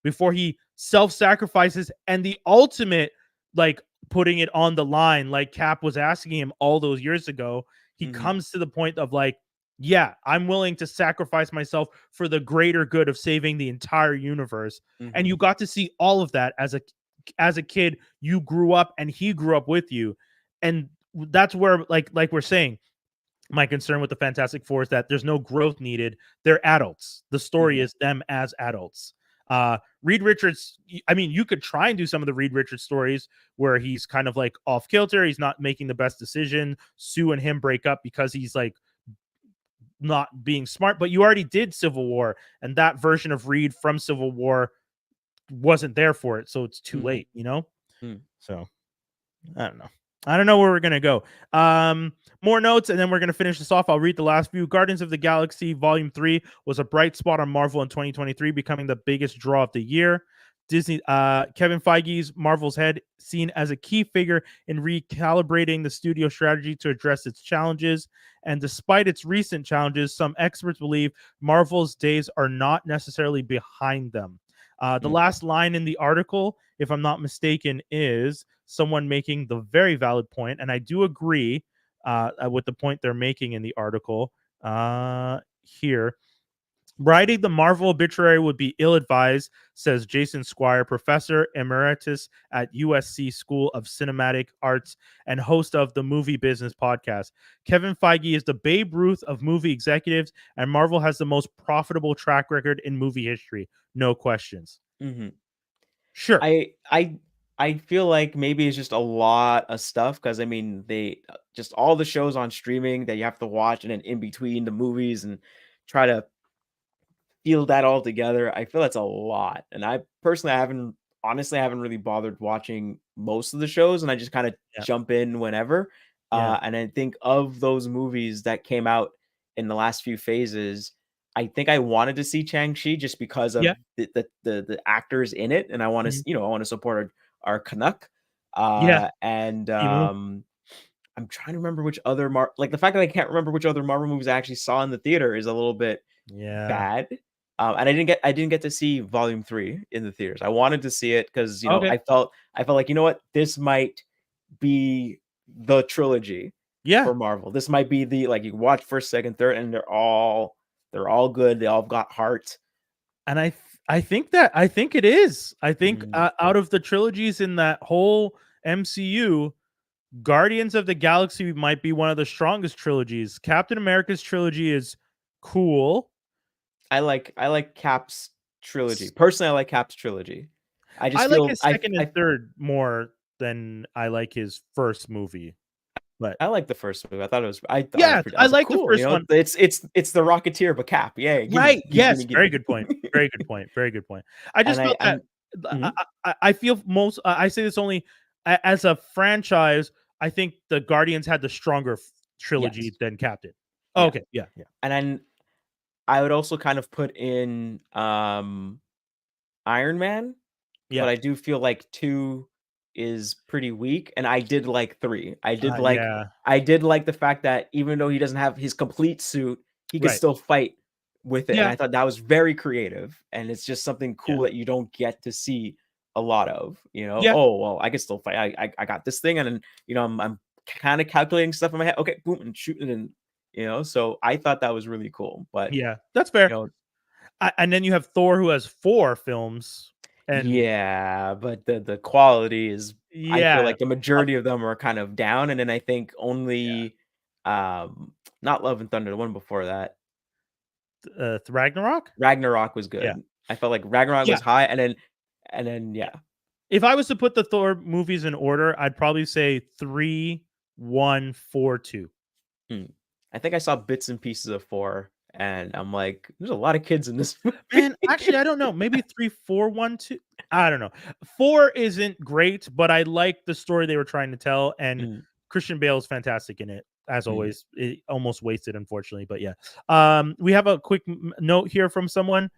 before he self-sacrifices and the ultimate, like, putting it on the line like Cap was asking him all those years ago. He Mhm. comes to the point of like, yeah, I'm willing to sacrifice myself for the greater good of saving the entire universe. And Mhm. you got to see all of that as a kid. You grew up and he grew up with you. And that's where, like we're saying, my concern with the Fantastic Four is that there's no growth needed. They're adults. The story Mhm. is them as adults. Reed Richards, I mean, you could try and do some of the Reed Richards stories where he's kind of like off kilter. He's not making the best decision. Sue and him break up because he's like not being smart. But you already did Civil War, and that version of Reed from Civil War wasn't there for it. So it's too Mhm. late, you know? Mm. So I don't know. I don't know where we're gonna go. More notes, and then we're gonna finish this off. I'll read the last few. Guardians of the Galaxy Volume 3 was a bright spot on Marvel in 2023, becoming the biggest draw of the year. Kevin Feige's Marvel's head seen as a key figure in recalibrating the studio strategy to address its challenges. And despite its recent challenges, some experts believe Marvel's days are not necessarily behind them. The last line in the article, if I'm not mistaken, is someone making the very valid point, and I do agree with the point they're making in the article here. Writing the Marvel obituary would be ill-advised, says Jason Squire, professor emeritus at USC School of Cinematic Arts and host of the Movie Business podcast. Kevin Feige is the Babe Ruth of movie executives, and Marvel has the most profitable track record in movie history. No questions. Mm-hmm. Sure. I feel like maybe it's just a lot of stuff because I mean they just all the shows on streaming that you have to watch and then in between the movies and try to feel that all together. I feel that's a lot. And I personally haven't really bothered watching most of the shows, and I just kind of jump in whenever. And I think of those movies that came out in the last few phases, I think I wanted to see Shang-Chi just because of the actors in it, and I want to I want to support our Canuck. And I'm trying to remember which other like the fact that I can't remember which other Marvel movies I actually saw in the theater is a little bit bad. And I didn't get to see Volume 3 in the theaters. I wanted to see it because I felt like this might be the trilogy for Marvel. This might be the like you watch first, second, third, and they're all good. They all got heart. And I think it is. I think out of the trilogies in that whole MCU, Guardians of the Galaxy might be one of the strongest trilogies. Captain America's trilogy is cool. I like Cap's trilogy. Personally, I like Cap's trilogy. I like his second and third more than I like his first movie. But I like the first movie. I thought it was. I like cool. The first one. It's the Rocketeer, but Cap. Yeah, right. Yes. Very good point. Very good point. Very good point. I just felt that. I feel most. I say this only as a franchise. I think the Guardians had the stronger trilogy than Captain. Oh, okay. Yeah. And then I would also kind of put in Iron Man. But I do feel like 2 is pretty weak, and I did like 3. I did like the fact that even though he doesn't have his complete suit, he could still fight with it, and I thought that was very creative, and it's just something cool that you don't get to see a lot of, Oh, well, I can still fight. I got this thing, and then, I'm kind of calculating stuff in my head. Okay, boom, and shooting, and so I thought that was really cool. But that's fair. And then you have Thor, who has 4 films. And but the quality is I feel like the majority of them are kind of down, and then I think only not Love and Thunder, the one before that. Ragnarok? Ragnarok was good. I felt like Ragnarok was high, and then If I was to put the Thor movies in order, I'd probably say 3, 1, 4, 2. I think I saw bits and pieces of 4. And I'm like, there's a lot of kids in this movie. Man, actually, I don't know. Maybe 3, 4, 1, 2. I don't know. 4 isn't great, but I like the story they were trying to tell. And Christian Bale is fantastic in it, as always. It almost wasted, unfortunately. But yeah. We have a quick note here from someone.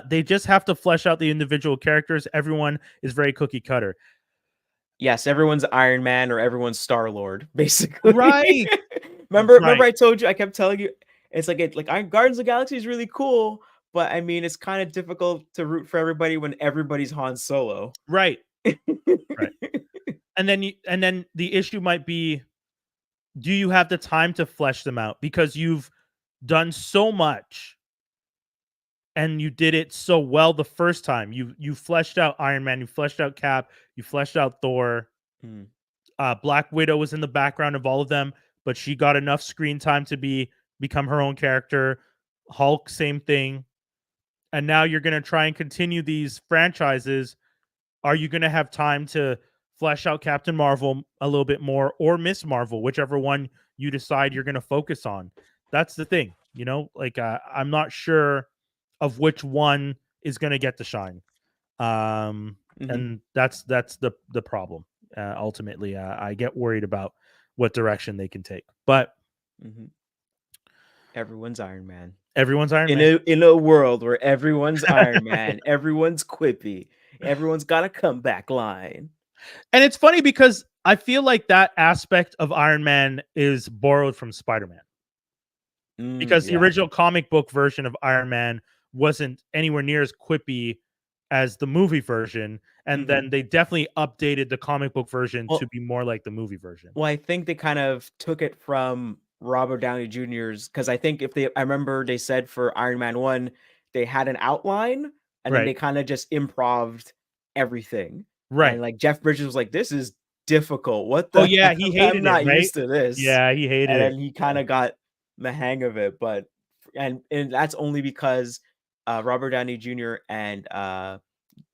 They just have to flesh out the individual characters. Everyone is very cookie cutter. Yes, everyone's Iron Man or everyone's Star-Lord, basically. Right. Remember I told you, I kept telling you, it's like Guardians of the Galaxy is really cool, but I mean, it's kind of difficult to root for everybody when everybody's Han Solo. Right. Right. And then the issue might be, do you have the time to flesh them out? Because you've done so much and you did it so well the first time. You fleshed out Iron Man, you fleshed out Cap, you fleshed out Thor. Black Widow was in the background of all of them, but she got enough screen time to become her own character. Hulk, same thing. And now you're going to try and continue these franchises. Are you going to have time to flesh out Captain Marvel a little bit more, or Miss Marvel, whichever one you decide you're going to focus on? That's the thing, I'm not sure of which one is going to get the shine. And that's the problem. Ultimately, I get worried about what direction they can take, but everyone's Iron Man. Everyone's Iron Man. In a world where everyone's Iron Man, everyone's quippy, everyone's got a comeback line. And it's funny because I feel like that aspect of Iron Man is borrowed from Spider-Man. Because the original comic book version of Iron Man wasn't anywhere near as quippy as the movie version, and then they definitely updated the comic book version to be more like the movie version. Well, I think they kind of took it from Robert Downey Jr.'s, because I think I remember they said for Iron Man 1, they had an outline, and then they kinda just improv'd everything. Right. And, like, Jeff Bridges was like, "This is difficult. What Oh, the yeah, he hated I'm not it, right? used to this." Yeah, he hated And it. then he kinda got the hang of it, but and that's only because, Robert Downey Jr. and, Guy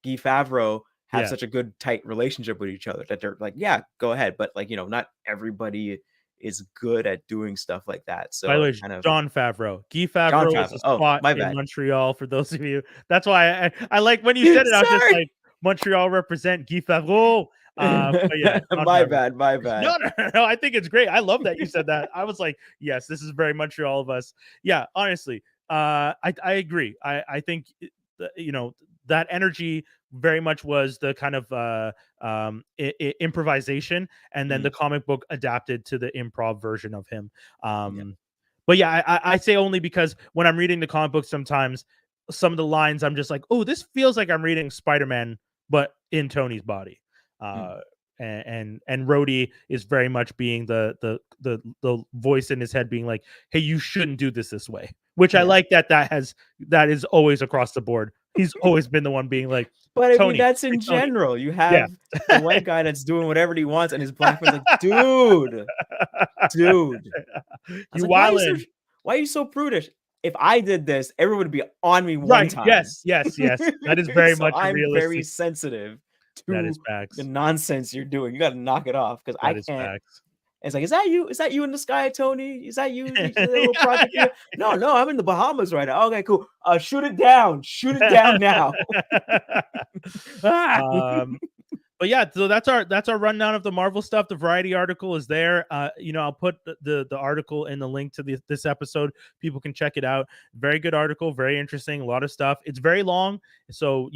Favreau have such a good, tight relationship with each other that they're like, "Yeah, go ahead." But, like, not everybody is good at doing stuff like that, By the so way, it it's kind of Jon Favreau. Guy Jon Favreau is Favreau. a Oh, spot my in bad. Montreal for those of you. That's why I like when you said it, I was just Sorry. like, Montreal represent Guy Favreau. But yeah, Jon My Favreau. bad, my bad. No, I think it's great. I love that you said that. I was like, yes, this is very Montreal of us. Yeah, honestly, I agree. I think that energy very much was the kind of improvisation, and then the comic book adapted to the improv version of him. But yeah, I say only because when I'm reading the comic book, sometimes some of the lines I'm just like, oh, this feels like I'm reading Spider-Man, but in Tony's body. And Rhodey is very much being the voice in his head being like, hey, you shouldn't do this way, which I like that is always across the board. He's always been the one being like, But I mean, Tony, that's in hey, Tony. general. You Yeah. have the white guy that's doing whatever he wants, and his black friend's like, dude. I was You like, wildin'. why are you so prudish? If I did this, everyone would be on me one Right. time. Yes. That is very So much a I'm very realistic. sensitive That is to the facts. nonsense you're doing. You gotta knock it off, because I That is can't. facts. It's like, is that you? Is that you in the sky, Tony? Is that you? Is that a little Yeah, project here? No, I'm in the Bahamas right now. Okay, cool. Shoot it down. Shoot it down now. But yeah, so that's our rundown of the Marvel stuff. The Variety article is there. I'll put the article in the link to this episode. People can check it out. Very good article, very interesting, a lot of stuff. It's very long, so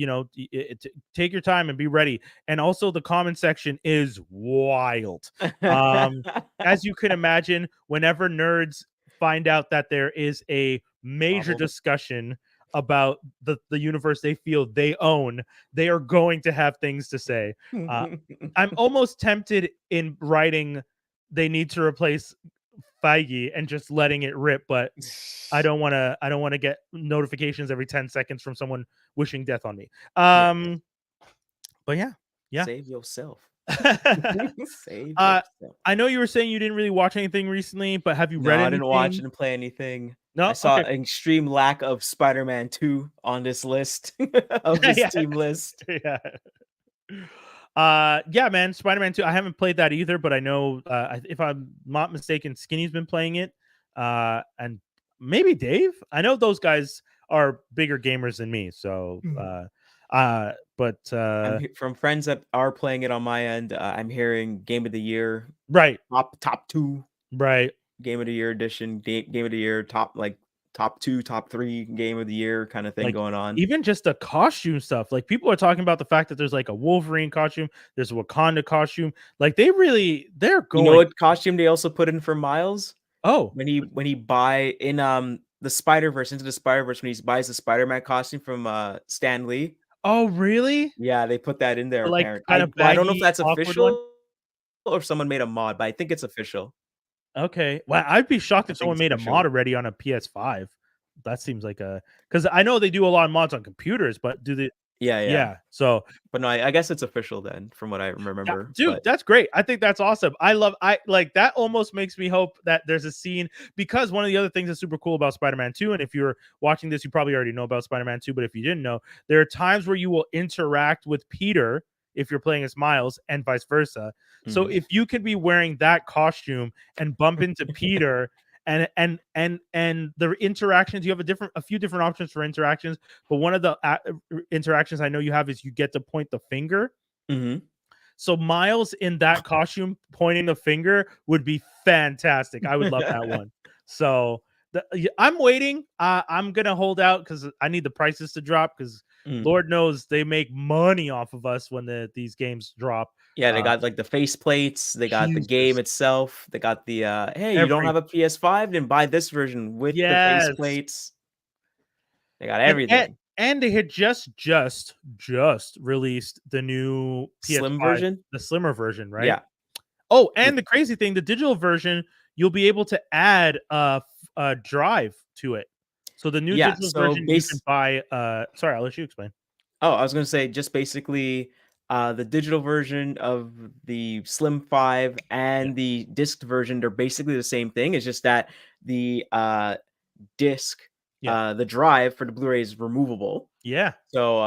take your time and be ready. And also, the comment section is wild. As you can imagine, whenever nerds find out that there is a major discussion about the universe they feel they own, they are going to have things to say. I'm almost tempted in writing they need to replace Feige and just letting it rip, but I don't want to get notifications every 10 seconds from someone wishing death on me. But yeah. Save yourself. Save yourself. I know you were saying you didn't really watch anything recently, but have you read anything? I didn't watch and play anything. No, I saw an extreme lack of Spider-Man 2 on this list of this team list. Yeah, man, Spider-Man 2. I haven't played that either, but I know if I'm not mistaken, Skinny's been playing it. And maybe Dave. I know those guys are bigger gamers than me, so but from friends that are playing it on my end, I'm hearing Game of the Year, right, top 2, right, Game of the Year edition, Game of the Year, top 2, top 3 Game of the Year kind of thing going on. Even just the costume stuff, like people are talking about the fact that there's like a Wolverine costume, there's a Wakanda costume, like they're going. You know what costume they also put in for Miles? Oh, when he buy in the Spider-Verse, Into the Spider-Verse, when he buys the Spider-Man costume from Stan Lee. Oh, really? Yeah, they put that in there. Like Apparently, I don't know if that's official or if someone made a mod, but I think it's official. Okay. Well, I'd be shocked if someone made a mod already on a PS5. That seems like because I know they do a lot of mods on computers, but do they? Yeah. So, but no, I guess it's official then, from what I remember. Yeah, dude, that's great. I think that's awesome. I like that. Almost makes me hope that there's a scene, because one of the other things that's super cool about Spider-Man 2, and if you're watching this, you probably already know about Spider-Man 2, but if you didn't know, there are times where you will interact with Peter if you're playing as Miles, and vice versa. So if you could be wearing that costume and bump into Peter. And the interactions, you have a few different options for interactions, but one of the interactions I know you have is you get to point the finger. So Miles in that costume pointing the finger would be fantastic. I would love that one. So I'm waiting. I'm gonna hold out because I need the prices to drop because Lord knows they make money off of us when these games drop. Yeah, they got like the face plates, they got the game Jesus. itself, they got the hey, you don't Every have a PS5, then buy this version with the face yes. plates. They got And everything. and they had just released the new Slim PS5, version? the slimmer version, right? Yeah. Oh, and With the crazy thing, the digital version, you'll be able to add a drive to it. So the new yeah, digital so version you can buy. Sorry, I'll let you explain. Oh, I was gonna say just basically the digital version of the Slim 5 Yeah. and the disc version, they're basically the same thing. It's just that the disc, Yeah. the drive for the Blu-ray is removable. Yeah. So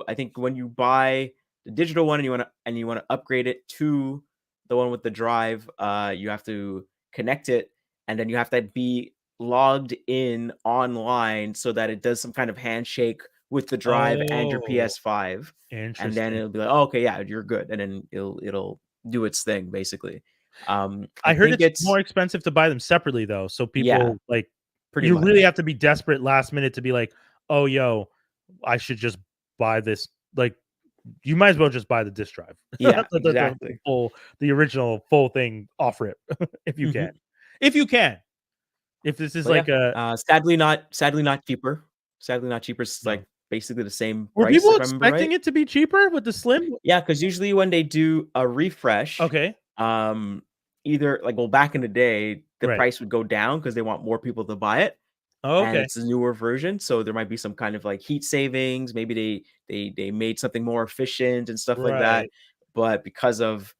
I think when you buy the digital one and you wanna upgrade it to the one with the drive, you have to connect it, and then you have to be logged in online so that it does some kind of handshake with the drive and your Oh, PS5, and then interesting. it'll be like, "Oh, okay, yeah, you're good," and then it'll do its thing basically. I I heard think it's it's more expensive to buy them separately though. So yeah, people like pretty you really much. have to be desperate last minute to be like, "Oh, yo, I should just buy this." Like you might as well just buy the disc drive. Yeah, The exactly. the original full thing off rip if you can. Mhm. If you can. If this is But yeah, like a sadly not cheaper. Sadly not cheaper. It's no. like basically the same Were price people if I remember expecting right. it to be cheaper with the Slim? Yeah, because usually when they do a refresh, Okay. um, either like well back in the day, the Right. price would go down because they want more people to buy it, Oh, and okay. it's a newer version, so there might be some kind of like heat savings. Maybe they made something more efficient and stuff like that. Right. But because of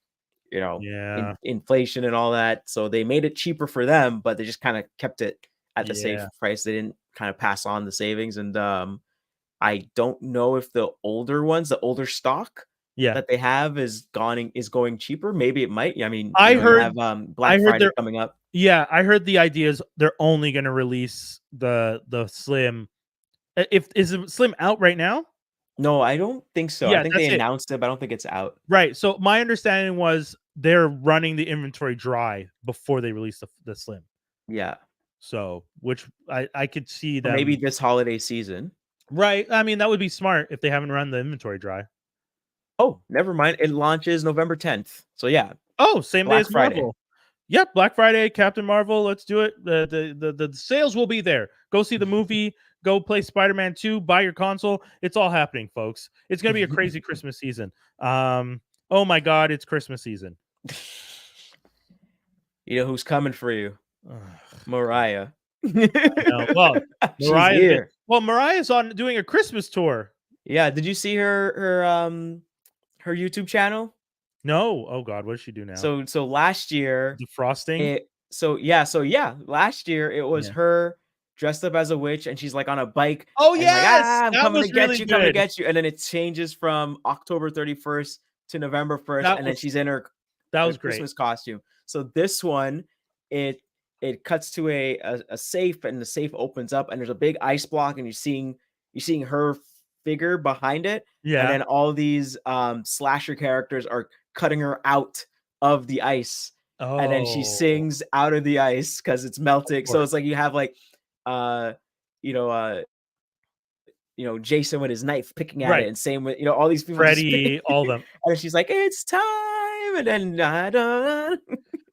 Yeah. inflation and all that, so they made it cheaper for them, but they just kind of kept it at the same Yeah. price. They didn't kind of pass on the savings, and I don't know if the older ones, the older stock Yeah. that they have is going cheaper. Maybe it might. Yeah, I mean, I you heard have I Black heard Friday they're coming up. yeah, I heard the idea is they're only gonna release the Slim. If is the Slim out right now? No, I don't think so. I Yeah, think they that's it. announced it, but I don't think it's out. Right. So my understanding was they're running the inventory dry before they release the Slim. Yeah. So, which I could see Or maybe them this holiday season. right. I mean, that would be smart if they haven't run the inventory dry. Oh, never mind. It launches November 10th. So yeah, Oh, same day Black as Friday. Marvel. Yep, Black Friday, Captain Marvel. Let's do it. The sales will be there. Go see the movie. Go play Spider-Man 2. Buy your console. It's all happening, folks. It's gonna be a crazy Christmas season. Oh my God, it's Christmas season. You know who's coming for you? Ugh, Mariah. I know. Well, She's here. Mariah's on doing a Christmas tour. Yeah, did you see her YouTube channel? No. Oh God, what does she do now? So last year Defrosting. last year it was Yeah. her dressed up as a witch and she's like on a bike Oh and like, yes, I'm that coming to was get really you, coming to good. get you. And then it changes from October 31st to November 1st, That and then was she's in that her was great. Christmas costume. So this one, it cuts to a safe, and the safe opens up and there's a big ice block, and you're seeing her figure behind it, and Yeah. then all these slasher characters are cutting her out of the ice, and then she Oh, sings out of the ice because it's of melting. So course. it's like you have like uh you know uh Jason with his knife picking at it, Right. and same with all these people just Freddie, all of them. and she's like, it's time, and then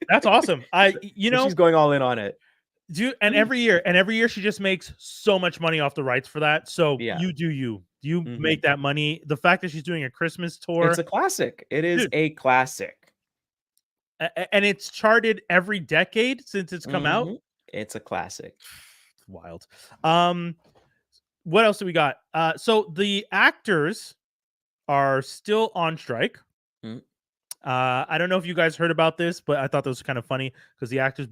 That's awesome. so she's going all in on it. do and every year she just makes so much money off the rights for that. So Yeah. you do you. You Mhm. make that money. The fact that she's doing a Christmas It's tour, a classic. It is dude, a classic. and it's charted every decade since it's come out. Mhm. It's a classic. It's wild. Um, what else do we got? So the actors are still on strike. Mm. I don't know if you guys heard about this, but I thought this was kind of funny because the actors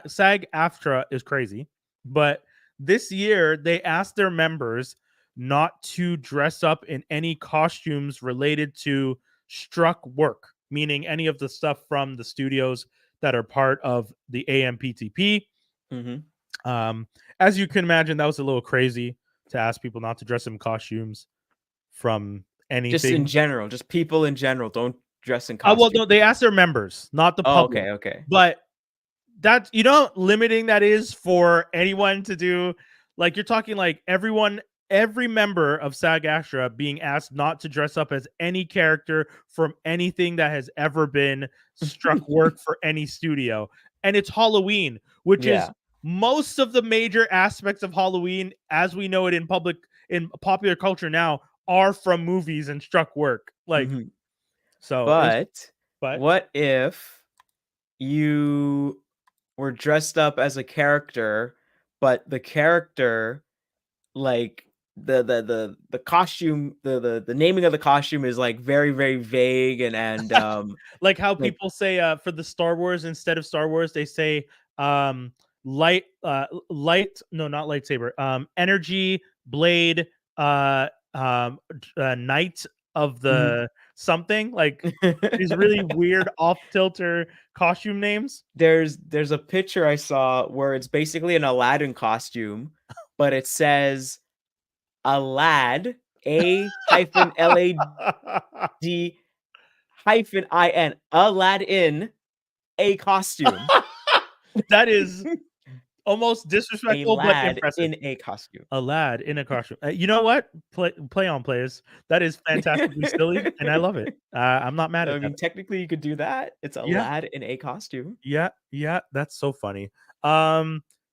SAG-AFTRA is crazy, but this year they asked their members not to dress up in any costumes related to struck work, meaning any of the stuff from the studios that are part of the AMPTP. Mhm. Um, as you can imagine, that was a little crazy to ask people not to dress in costumes from Just in anything. general, just people in general, don't dress in Well, costume. no, they asked their members, not the Oh, public. okay, okay. But That's, you know, limiting that is for anyone to do. Like, you're talking like every member of SAG-AFTRA being asked not to dress up as any character from anything that has ever been struck work for any studio. And it's Halloween, which is most of the major aspects of Halloween as we know it in popular culture now are from movies and struck work. Like, so but what if you were dressed up as a character, but the character, like the costume, the naming of the costume is like very, very vague and like how people say for the Star Wars, instead of Star Wars, they say light no, not lightsaber, energy blade, knight of the something, like these really weird off tilter costume names. There's a picture I saw where it's basically an Aladdin costume, but it says Alad, A-LAD-IN, Aladdin, a costume. That is almost disrespectful, but impressive. In a costume. A lad in a costume. You know what? Play on, players. That is fantastically silly, and I love it. I'm not mad at that. I mean, technically, you could do that. It's a lad in a costume. Yeah, that's so funny.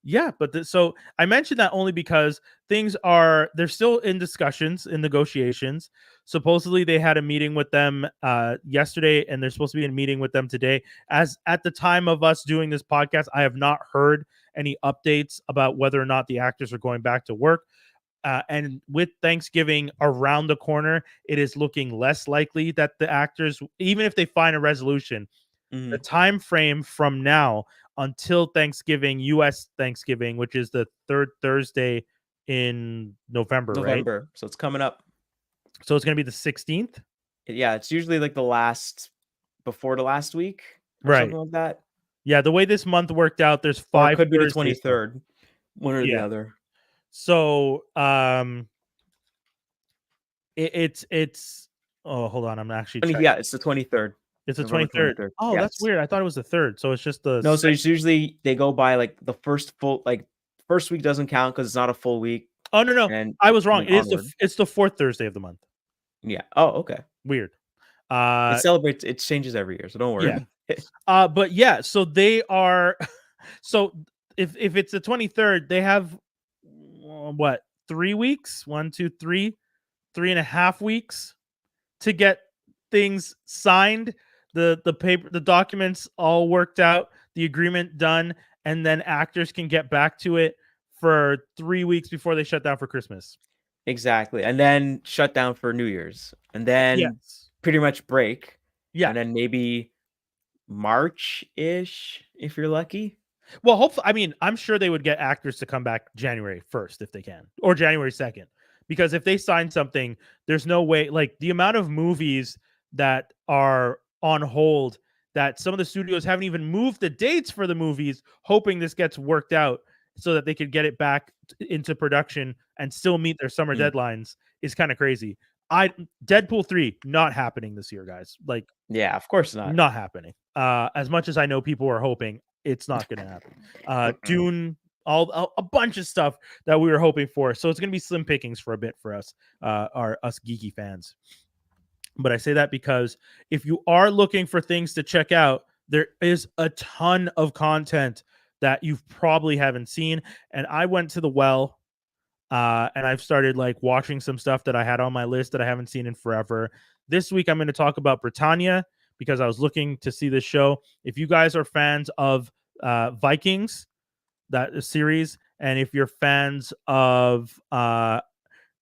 Yeah, but so I mentioned that only because they're still in discussions, in negotiations. Supposedly they had a meeting with them yesterday, and they're supposed to be in a meeting with them today. As at the time of us doing this podcast, I have not heard any updates about whether or not the actors are going back to work. And with Thanksgiving around the corner, it is looking less likely that the actors, even if they find a resolution, the time frame from now until Thanksgiving, U.S. Thanksgiving, which is the third Thursday in November, right? So it's coming up. So it's going to be the 16th? Yeah, it's usually like before the last week, or right? Something like that. Yeah, the way this month worked out, there's 5 Or it could be the 23rd, one or the other. So, it's oh, hold on, I'm actually checking. Yeah, it's the 23rd. It's the 23rd. Oh, yes. That's weird. I thought it was the 3rd. So it's just the No, so it's usually they go by like the first week doesn't count because it's not a full week. Oh no, I was wrong. It's the 4th Thursday of the month. Yeah. Oh, okay. Weird. It changes every year, so don't worry. Yeah. But yeah, so they are so if it's the 23rd, they have what, 3 weeks? 1, 2, 3, 3.5 weeks to get things signed, the paper, the documents all worked out, the agreement done, and then actors can get back to it for 3 weeks before they shut down for Christmas. Exactly. And then shut down for New Year's. And then pretty much break. Yeah. And then maybe March-ish, if you're lucky. Well, hopefully, I mean, I'm sure they would get actors to come back January 1st if they can, or January 2nd. Because if they sign something, there's no way, like the amount of movies that are on hold, that some of the studios haven't even moved the dates for the movies, hoping this gets worked out so that they could get it back into production and still meet their summer deadlines, is kind of crazy. Deadpool 3 not happening this year, guys. Like, yeah, of course not happening. As much as I know people are hoping, it's not going to happen. Dune, a bunch of stuff that we were hoping for. So it's going to be slim pickings for a bit for us, us geeky fans. But I say that because if you are looking for things to check out, there is a ton of content that you probably haven't seen. And I went to the well, and I've started like watching some stuff that I had on my list that I haven't seen in forever. This week, I'm going to talk about Britannia because I was looking to see this show. If you guys are fans of Vikings, that series, and if you're fans of even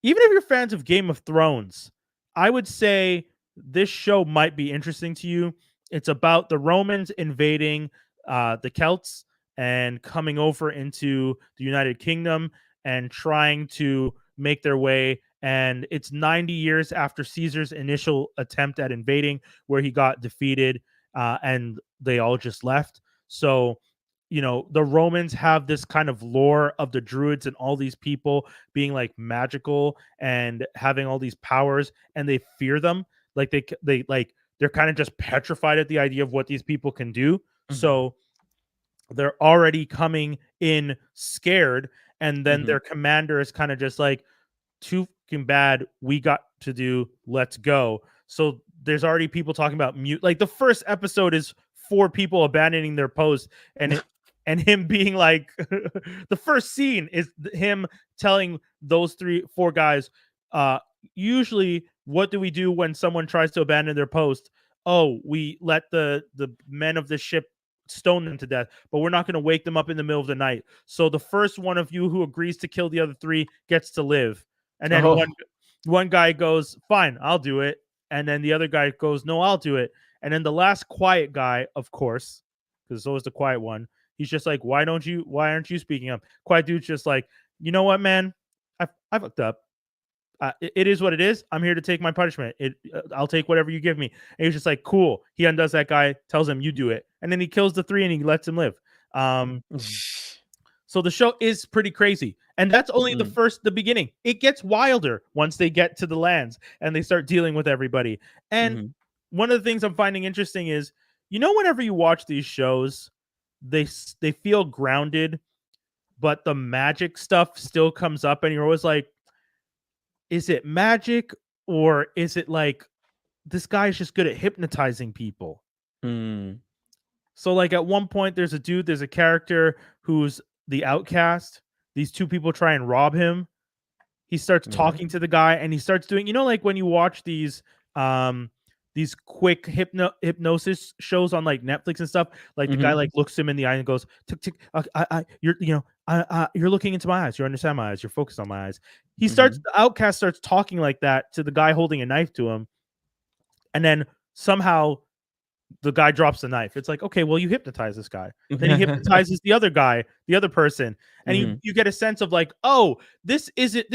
if you're fans of Game of Thrones, I would say this show might be interesting to you. It's about the Romans invading the Celts and coming over into the United Kingdom and trying to make their way. And it's 90 years after Caesar's initial attempt at invading, where he got defeated and they all just left. So, you know, the Romans have this kind of lore of the Druids and all these people being like magical and having all these powers, and they fear them. Like they're kind of just petrified at the idea of what these people can do. So they're already coming in scared, and then their commander is kind of just like, too fucking bad, we got to do, let's go. So there's already people talking about mute. Like the first episode is 4 people abandoning their post, and him being like, the first scene is him telling those 4 guys, usually what do we do when someone tries to abandon their post? Oh, we let the men of the ship stone them to death, but we're not going to wake them up in the middle of the night. So the first one of you who agrees to kill the other 3 gets to live. And then one guy goes, fine, I'll do it. And then the other guy goes, no, I'll do it. And then the last quiet guy, of course, because it's always the quiet one, he's just like, why aren't you speaking up? Quiet dude's just like, you know what, man? I fucked up. It is what it is. I'm here to take my punishment. I'll take whatever you give me. And he's just like, cool. He undoes that guy, tells him, you do it. And then he kills the 3 and he lets him live. So the show is pretty crazy. And that's only the beginning. It gets wilder once they get to the lands and they start dealing with everybody. And one of the things I'm finding interesting is, whenever you watch these shows, they feel grounded, but the magic stuff still comes up and you're always like, is it magic, or is it like this guy's just good at hypnotizing people? So like at one point there's a character who's the outcast. These 2 people try and rob him. He starts talking to the guy and he starts doing, like when you watch these quick hypnosis shows on like Netflix and stuff, like the guy like looks him in the eye and goes, tick, tick, you're looking into my eyes, you understand my eyes, you're focused on my eyes. The outcast starts talking like that to the guy holding a knife to him, and then somehow the guy drops the knife. It's like, okay, well, you hypnotize this guy. Then he hypnotizes the other guy, the other person. And you get a sense of like, oh, this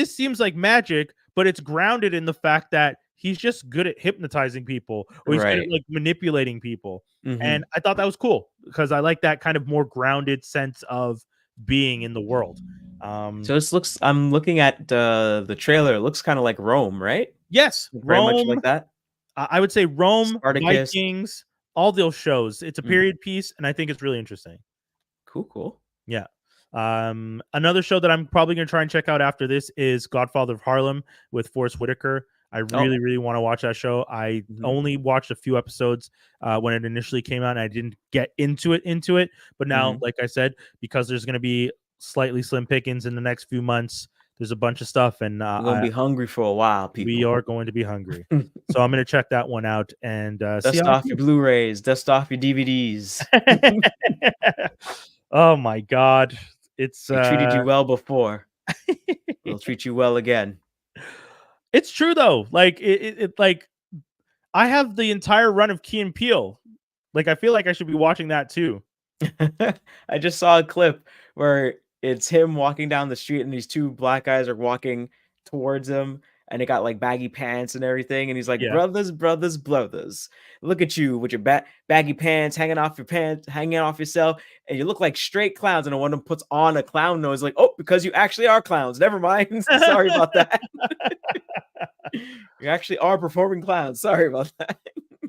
seems like magic, but it's grounded in the fact that he's just good at hypnotizing people, or he's good at like manipulating people. And I thought that was cool because I like that kind of more grounded sense of being in the world. So this looks, I'm looking at the trailer. It looks kind of like Rome, right? Yes. Very much like that. I would say Rome, Spartacus. Vikings, all those shows. It's a period piece, and I think it's really interesting. Cool. Yeah. Another show that I'm probably going to try and check out after this is Godfather of Harlem with Forrest Whitaker. I really want to watch that show. I only watched a few episodes when it initially came out, and I didn't get into it. But now, like I said, because there's going to be slightly slim pickings in the next few months, there's a bunch of stuff, and we're going to be hungry for a while, people. We are going to be hungry. So I'm going to check that one out and dust off your Blu-rays, dust off your DVDs. Oh my God. It's they treated you well before. They'll treat you well again. It's true though. Like it like I have the entire run of Key and Peele. Like I feel like I should be watching that too. I just saw a clip where it's him walking down the street and these 2 black guys are walking towards him, and they got like baggy pants and everything, and he's like, brothers, look at you with your baggy pants hanging off yourself, and you look like straight clowns. And one of them puts on a clown nose, like, oh, because you actually are clowns, never mind. Sorry about that. You actually are performing clowns, sorry about that.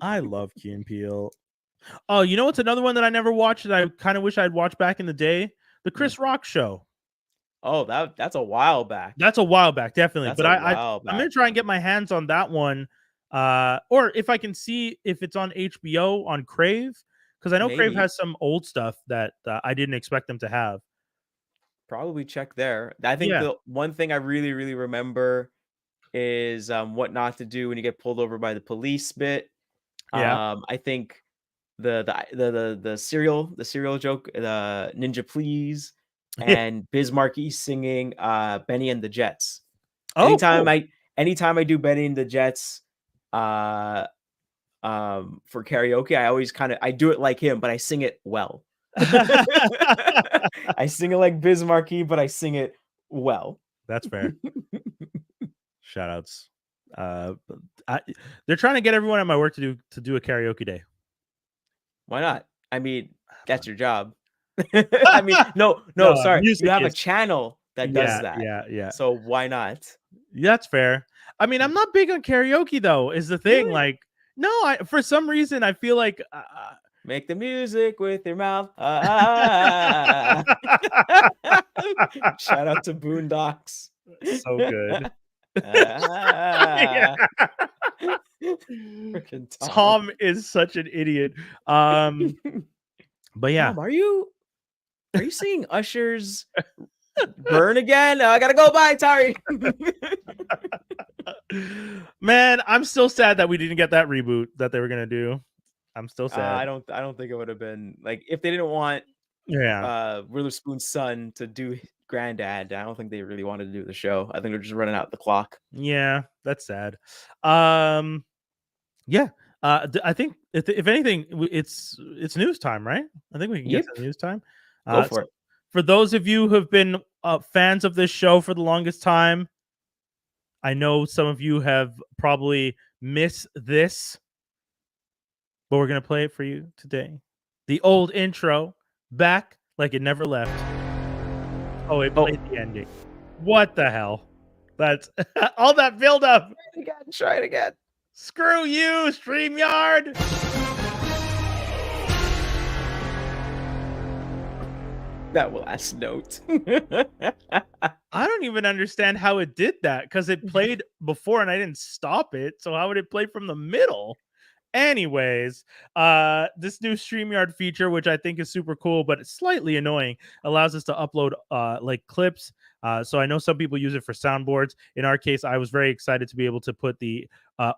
I love Key and Peele. Oh, you know what's another one that I never watched that I kind of wish I'd watched back in the day? The Chris Rock Show. Oh, that's a while back. That's a while back, definitely. But I'm gonna try and get my hands on that one, or if I can see if it's on HBO on Crave, because I know Crave has some old stuff that I didn't expect them to have. Probably check there. I think the one thing I really remember is what not to do when you get pulled over by the police bit. I think the cereal joke, the Ninja Please, and Biz Markie singing Benny and the Jets. Anytime I do Benny and the Jets for karaoke, I always I do it like him, but I sing it well. I sing it like Biz Markie, but I sing it well. That's fair. Shout outs. They're trying to get everyone at my work to do a karaoke day. Why not? I mean, that's your job. I mean, no, sorry. You have a channel that does that. Yeah. So why not? That's fair. I mean, I'm not big on karaoke though, is the thing. Really? Like, no, for some reason I feel like Make the music with your mouth. Shout out to Boondocks. So good. Ah. Freaking Tom. Tom is such an idiot. But yeah. Tom, are you seeing Usher's Burn again? I gotta go. Bye. Sorry. Man, I'm still sad that we didn't get that reboot that they were gonna do. I'm still sad. I don't think it would have been like if they didn't want Witherspoon's son to do Granddad. I don't think they really wanted to do the show. I think they're just running out the clock. Yeah, that's sad. Yeah. I think if anything, it's news time, right? I think we can get to news time. Go for it. For those of you who have been fans of this show for the longest time, I know some of you have probably missed this, but we're going to play it for you today. The old intro, back like it never left. Oh, it played the ending. What the hell? That's all that build up. Try it again. Screw you, StreamYard. That last note. I don't even understand how it did that because it played before and I didn't stop it. So how would it play from the middle? Anyways, this new StreamYard feature, which I think is super cool, but it's slightly annoying, allows us to upload like clips. So I know some people use it for soundboards. In our case, I was very excited to be able to put the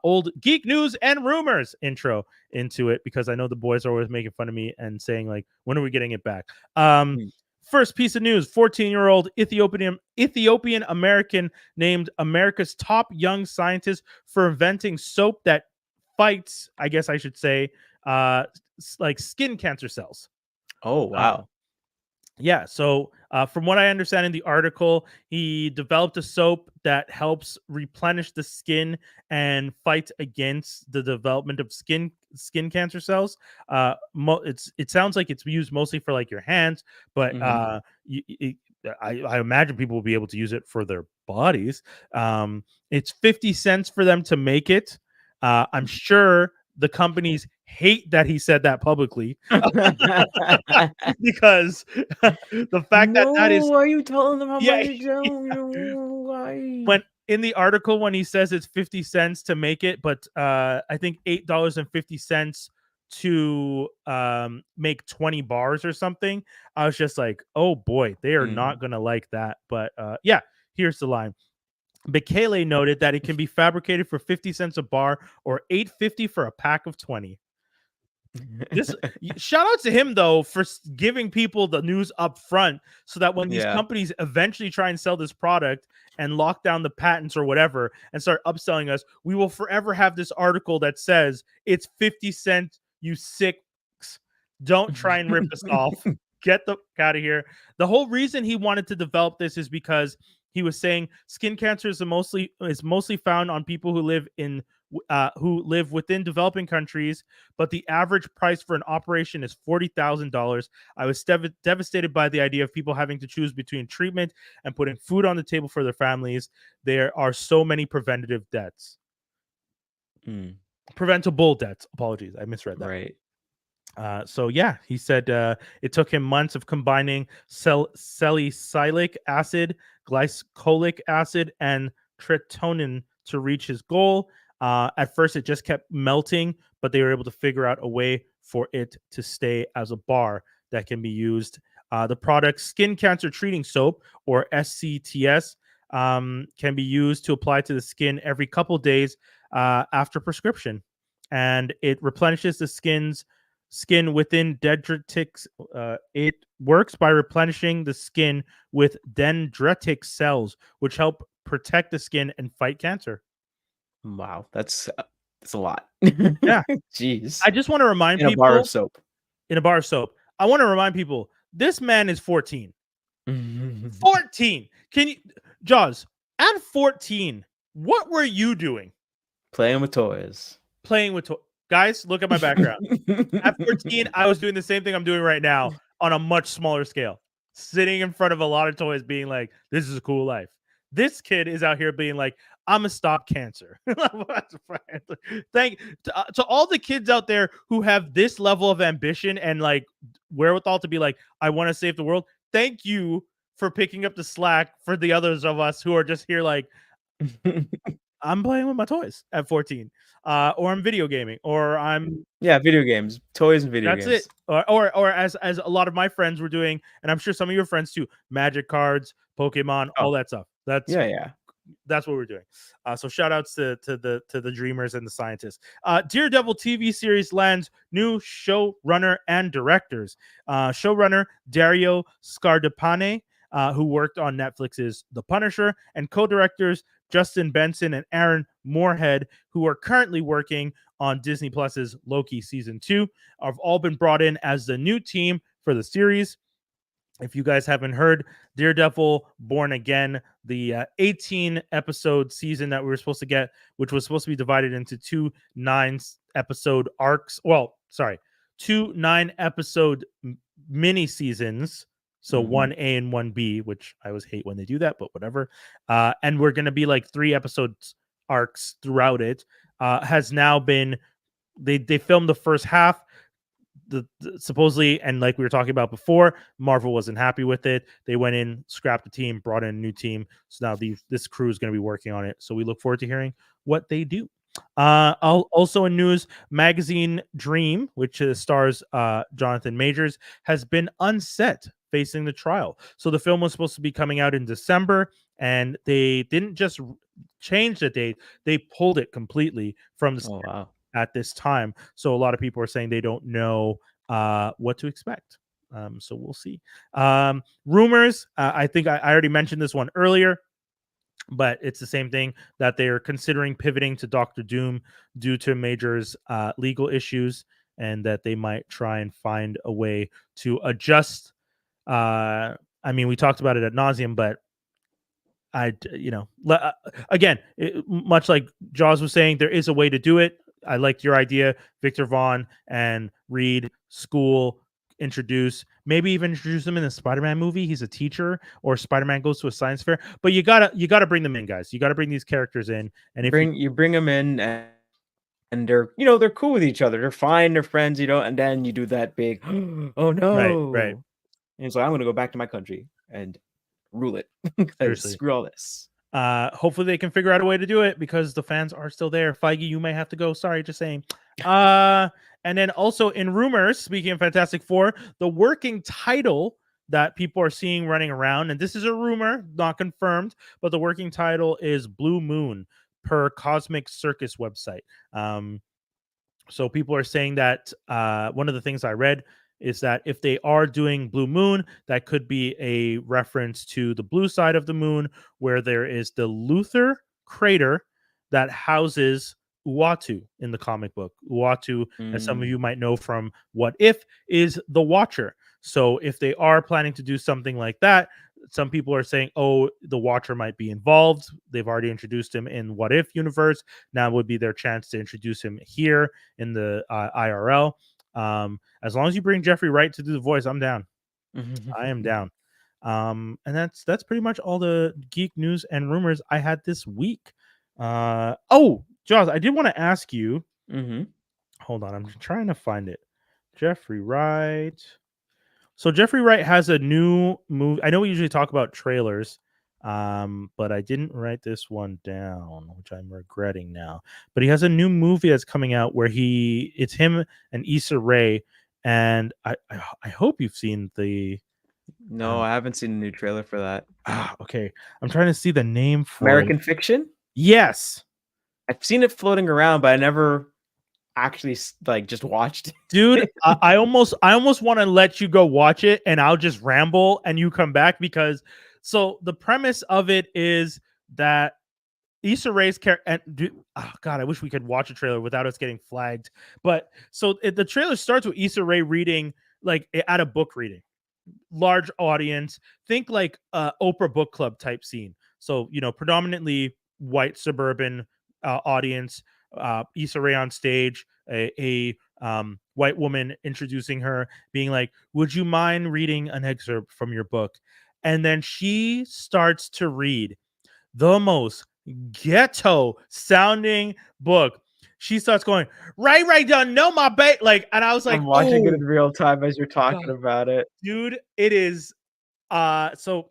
old Geek News and Rumors intro into it because I know the boys are always making fun of me and saying like, when are we getting it back? First piece of news, 14-year-old Ethiopian American named America's top young scientist for inventing soap that fights, I guess I should say, like skin cancer cells. Oh, wow. Yeah, so from what I understand in the article, he developed a soap that helps replenish the skin and fight against the development of skin cancer cells. It sounds like it's used mostly for like your hands, but I imagine people will be able to use it for their bodies. It's 50 cents for them to make it. I'm sure the companies hate that he said that publicly because the fact that is why are you telling them how much why? When in the article when he says it's 50 cents to make it, but I think $8.50 to make 20 bars or something, I was just like, oh boy, they are not gonna like that. But yeah, here's the line. Bekele noted that it can be fabricated for 50 cents a bar or $8.50 for a pack of 20. This shout out to him though for giving people the news up front so that when these companies eventually try and sell this product and lock down the patents or whatever and start upselling us, we will forever have this article that says it's 50 cents, you sicks. Don't try and rip us off. Get the out of here. The whole reason he wanted to develop this is because he was saying skin cancer is mostly found on people who live within developing countries, but the average price for an operation is $40,000. I was devastated by the idea of people having to choose between treatment and putting food on the table for their families. There are so many preventative deaths. Preventable deaths. Apologies, I misread that. Right. So yeah, he said it took him months of combining salicylic acid, glycolic acid, and tretinoin to reach his goal. At first, it just kept melting, but they were able to figure out a way for it to stay as a bar that can be used. The product Skin Cancer Treating Soap, or SCTS, can be used to apply to the skin every couple days after prescription. And it replenishes the skin within dendritic. It works by replenishing the skin with dendritic cells, which help protect the skin and fight cancer. Wow, that's a lot. Yeah. Jeez. I just want to remind people in a bar of soap. In a bar of soap. I want to remind people this man is 14. 14. Can you, Jaws, at 14, what were you doing? Playing with toys. Guys, look at my background. At 14, I was doing the same thing I'm doing right now on a much smaller scale. Sitting in front of a lot of toys being like, this is a cool life. This kid is out here being like, I'm gonna stop cancer. Thank to all the kids out there who have this level of ambition and like wherewithal to be like, I want to save the world. Thank you for picking up the slack for the others of us who are just here like, I'm playing with my toys at 14, or I'm video gaming, or I'm video games, toys, and video that's games. it. Or as a lot of my friends were doing, and I'm sure some of your friends too, Magic cards, Pokemon, all that stuff. That's what we're doing. So shout outs to the dreamers and the scientists. Daredevil TV series lands new showrunner and directors. Showrunner Dario Scardapane, who worked on Netflix's The Punisher, and co-directors Justin Benson and Aaron Moorhead, who are currently working on Disney Plus's Loki season 2, have all been brought in as the new team for the series. If you guys haven't heard, Daredevil Born Again, the 18 episode season that we were supposed to get, which was supposed to be divided into 2 9-episode arcs. Well, sorry, 2 9-episode mini seasons. So 1A and 1B, which I always hate when they do that, but whatever. And we're going to be like 3 episodes arcs throughout it. Has now been, they filmed the first half. The supposedly, and like we were talking about before, Marvel wasn't happy with it. They went in, scrapped the team, brought in a new team. So now this crew is going to be working on it. So we look forward to hearing what they do. Also in news, magazine Dream, which stars Jonathan Majors, has been unset facing the trial. So the film was supposed to be coming out in December, and they didn't just change the date; they pulled it completely from the at this time. So a lot of people are saying they don't know what to expect. So we'll see. Rumors. I think I already mentioned this one earlier, but it's the same thing, that they're considering pivoting to Doctor Doom due to Major's legal issues, and that they might try and find a way to adjust. I mean, we talked about it ad nauseum, but again, much like Jaws was saying, there is a way to do it. I liked your idea, Victor Vaughn and Reed, school, maybe even introduce him in the Spider-Man movie. He's a teacher, or Spider-Man goes to a science fair. But you gotta bring them in, guys. You gotta bring these characters in, and you bring them in, and they're they're cool with each other. They're fine. They're friends. And then you do that big, oh no, right. And so I'm gonna go back to my country and rule it. Because screw all this. Hopefully they can figure out a way to do it, because the fans are still there. Feige, you may have to go. Sorry, just saying. And then also in rumors, speaking of Fantastic Four, the working title that people are seeing running around, and this is a rumor, not confirmed, but the working title is Blue Moon, per Cosmic Circus website. So people are saying that one of the things I read is that if they are doing Blue Moon, that could be a reference to the blue side of the moon, where there is the Luthor crater that houses Uatu in the comic book. Uatu, as some of you might know from What If, is the Watcher. So if they are planning to do something like that, some people are saying, oh, the Watcher might be involved. They've already introduced him in What If universe. Now would be their chance to introduce him here in the IRL. As long as you bring Jeffrey Wright to do the voice, I'm down. I am down. And that's pretty much all the geek news and rumors I had this week. Jaws, I did want to ask you. Hold on, I'm trying to find it. Jeffrey Wright. So Jeffrey Wright has a new movie. I know we usually talk about trailers, but I didn't write this one down, which I'm regretting now. But he has a new movie that's coming out where it's him and Issa Rae, and I hope you've seen the. No, I haven't seen a new trailer for that. Okay. I'm trying to see the name for American Fiction? Yes. I've seen it floating around, but I never actually just watched it. Dude, I almost want to let you go watch it, and I'll just ramble and you come back, because so the premise of it is that Issa Rae's character, God, I wish we could watch a trailer without us getting flagged. But so the trailer starts with Issa Rae reading, like at a book reading, large audience, think like Oprah book club type scene. So predominantly white suburban audience. Issa Rae on stage, a white woman introducing her, being like, would you mind reading an excerpt from your book? And then she starts to read the most ghetto sounding book. She starts going, Ray done know my bait. Like, and I was like, I'm watching it oh in real time as you're talking God, about it. dude, it is so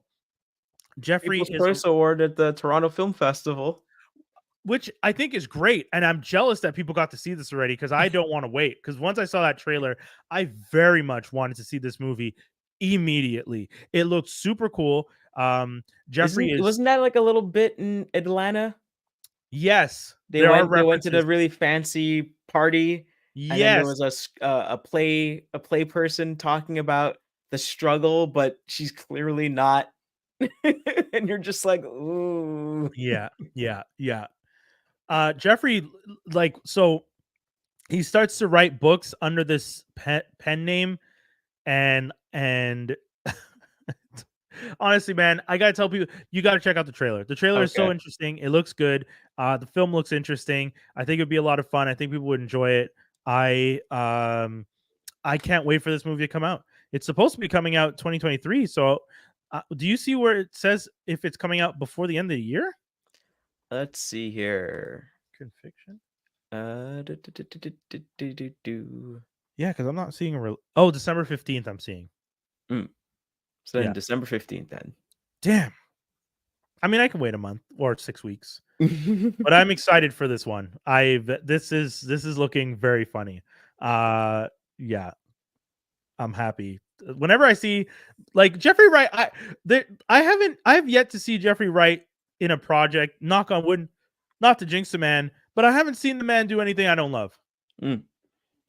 Jeffrey People's is, Choice Award at the Toronto Film Festival. which I think is great. And I'm jealous that people got to see this already because I don't want to wait. Because once I saw that trailer, I very much wanted to see this movie immediately. It looked super cool. Jeffrey is, Wasn't that like a little bit in Atlanta? yes, They there are went to the references. really fancy party, and then there Yes. was a play person talking about the struggle, but she's clearly not. And you're just like, ooh. Yeah. Jeffrey, like, so he starts to write books under this pen name, and honestly, man, I gotta tell people, you gotta check out the trailer. The trailer is so Okay. interesting. It looks good. The film looks interesting. I think it'd be a lot of fun. I think people would enjoy it. I can't wait for this movie to come out. It's supposed to be coming out 2023. So, do you see where it says if it's coming out before the end of the year? Let's see here. Conviction. Do, do, do. Yeah, because I'm not seeing a December 15th. I'm seeing. So then December 15th then. Damn. I mean, I can wait a month or 6 weeks. But I'm excited for this one. This is looking very funny. Yeah. I'm happy. Whenever I see like Jeffrey Wright, I have yet to see Jeffrey Wright in a project, knock on wood, not to jinx the man, but I haven't seen the man do anything I don't love.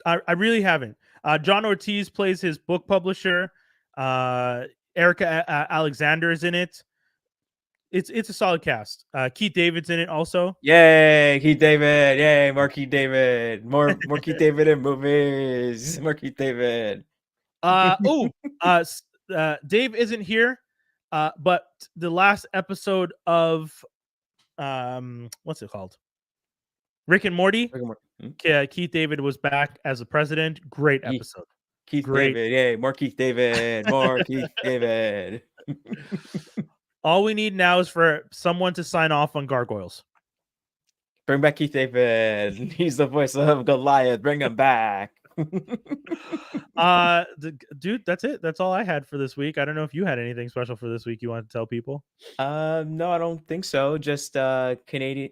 I really haven't. John Ortiz plays his book publisher. Erica Alexander is in it. It's a solid cast. Keith David's in it also. Yay, Keith David! Yay, more Keith David! More Keith David in movies. More Keith David. Dave isn't here. But the last episode of what's it called? Rick and Morty. Keith David was back as the president. Great episode. Keith David, yay, more Keith David, more Keith David. All we need now is for someone to sign off on Gargoyles. Bring back Keith David. He's the voice of Goliath. Bring him back. Dude, that's it. That's all I had for this week. I don't know if you had anything special for this week you want to tell people. No, I don't think so. Just Canadian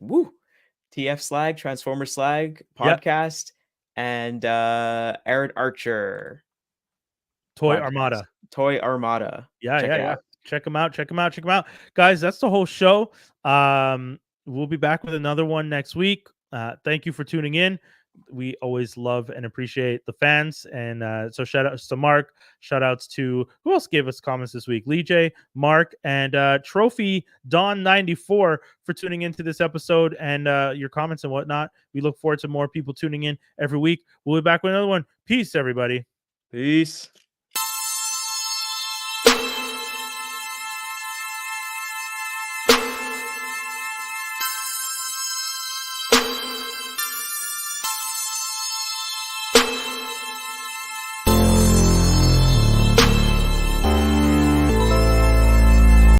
TF Slag, Transformer Slag podcast, and Aaron Archer. Toy podcast. Armada. Yeah. Check them out. Guys, that's the whole show. We'll be back with another one next week. Thank you for tuning in. We always love and appreciate the fans. And so shout outs to Mark. Shout outs to who else gave us comments this week? Lee J, Mark, and Trophy Don 94 for tuning into this episode and your comments and whatnot. We look forward to more people tuning in every week. We'll be back with another one. Peace, everybody. Peace.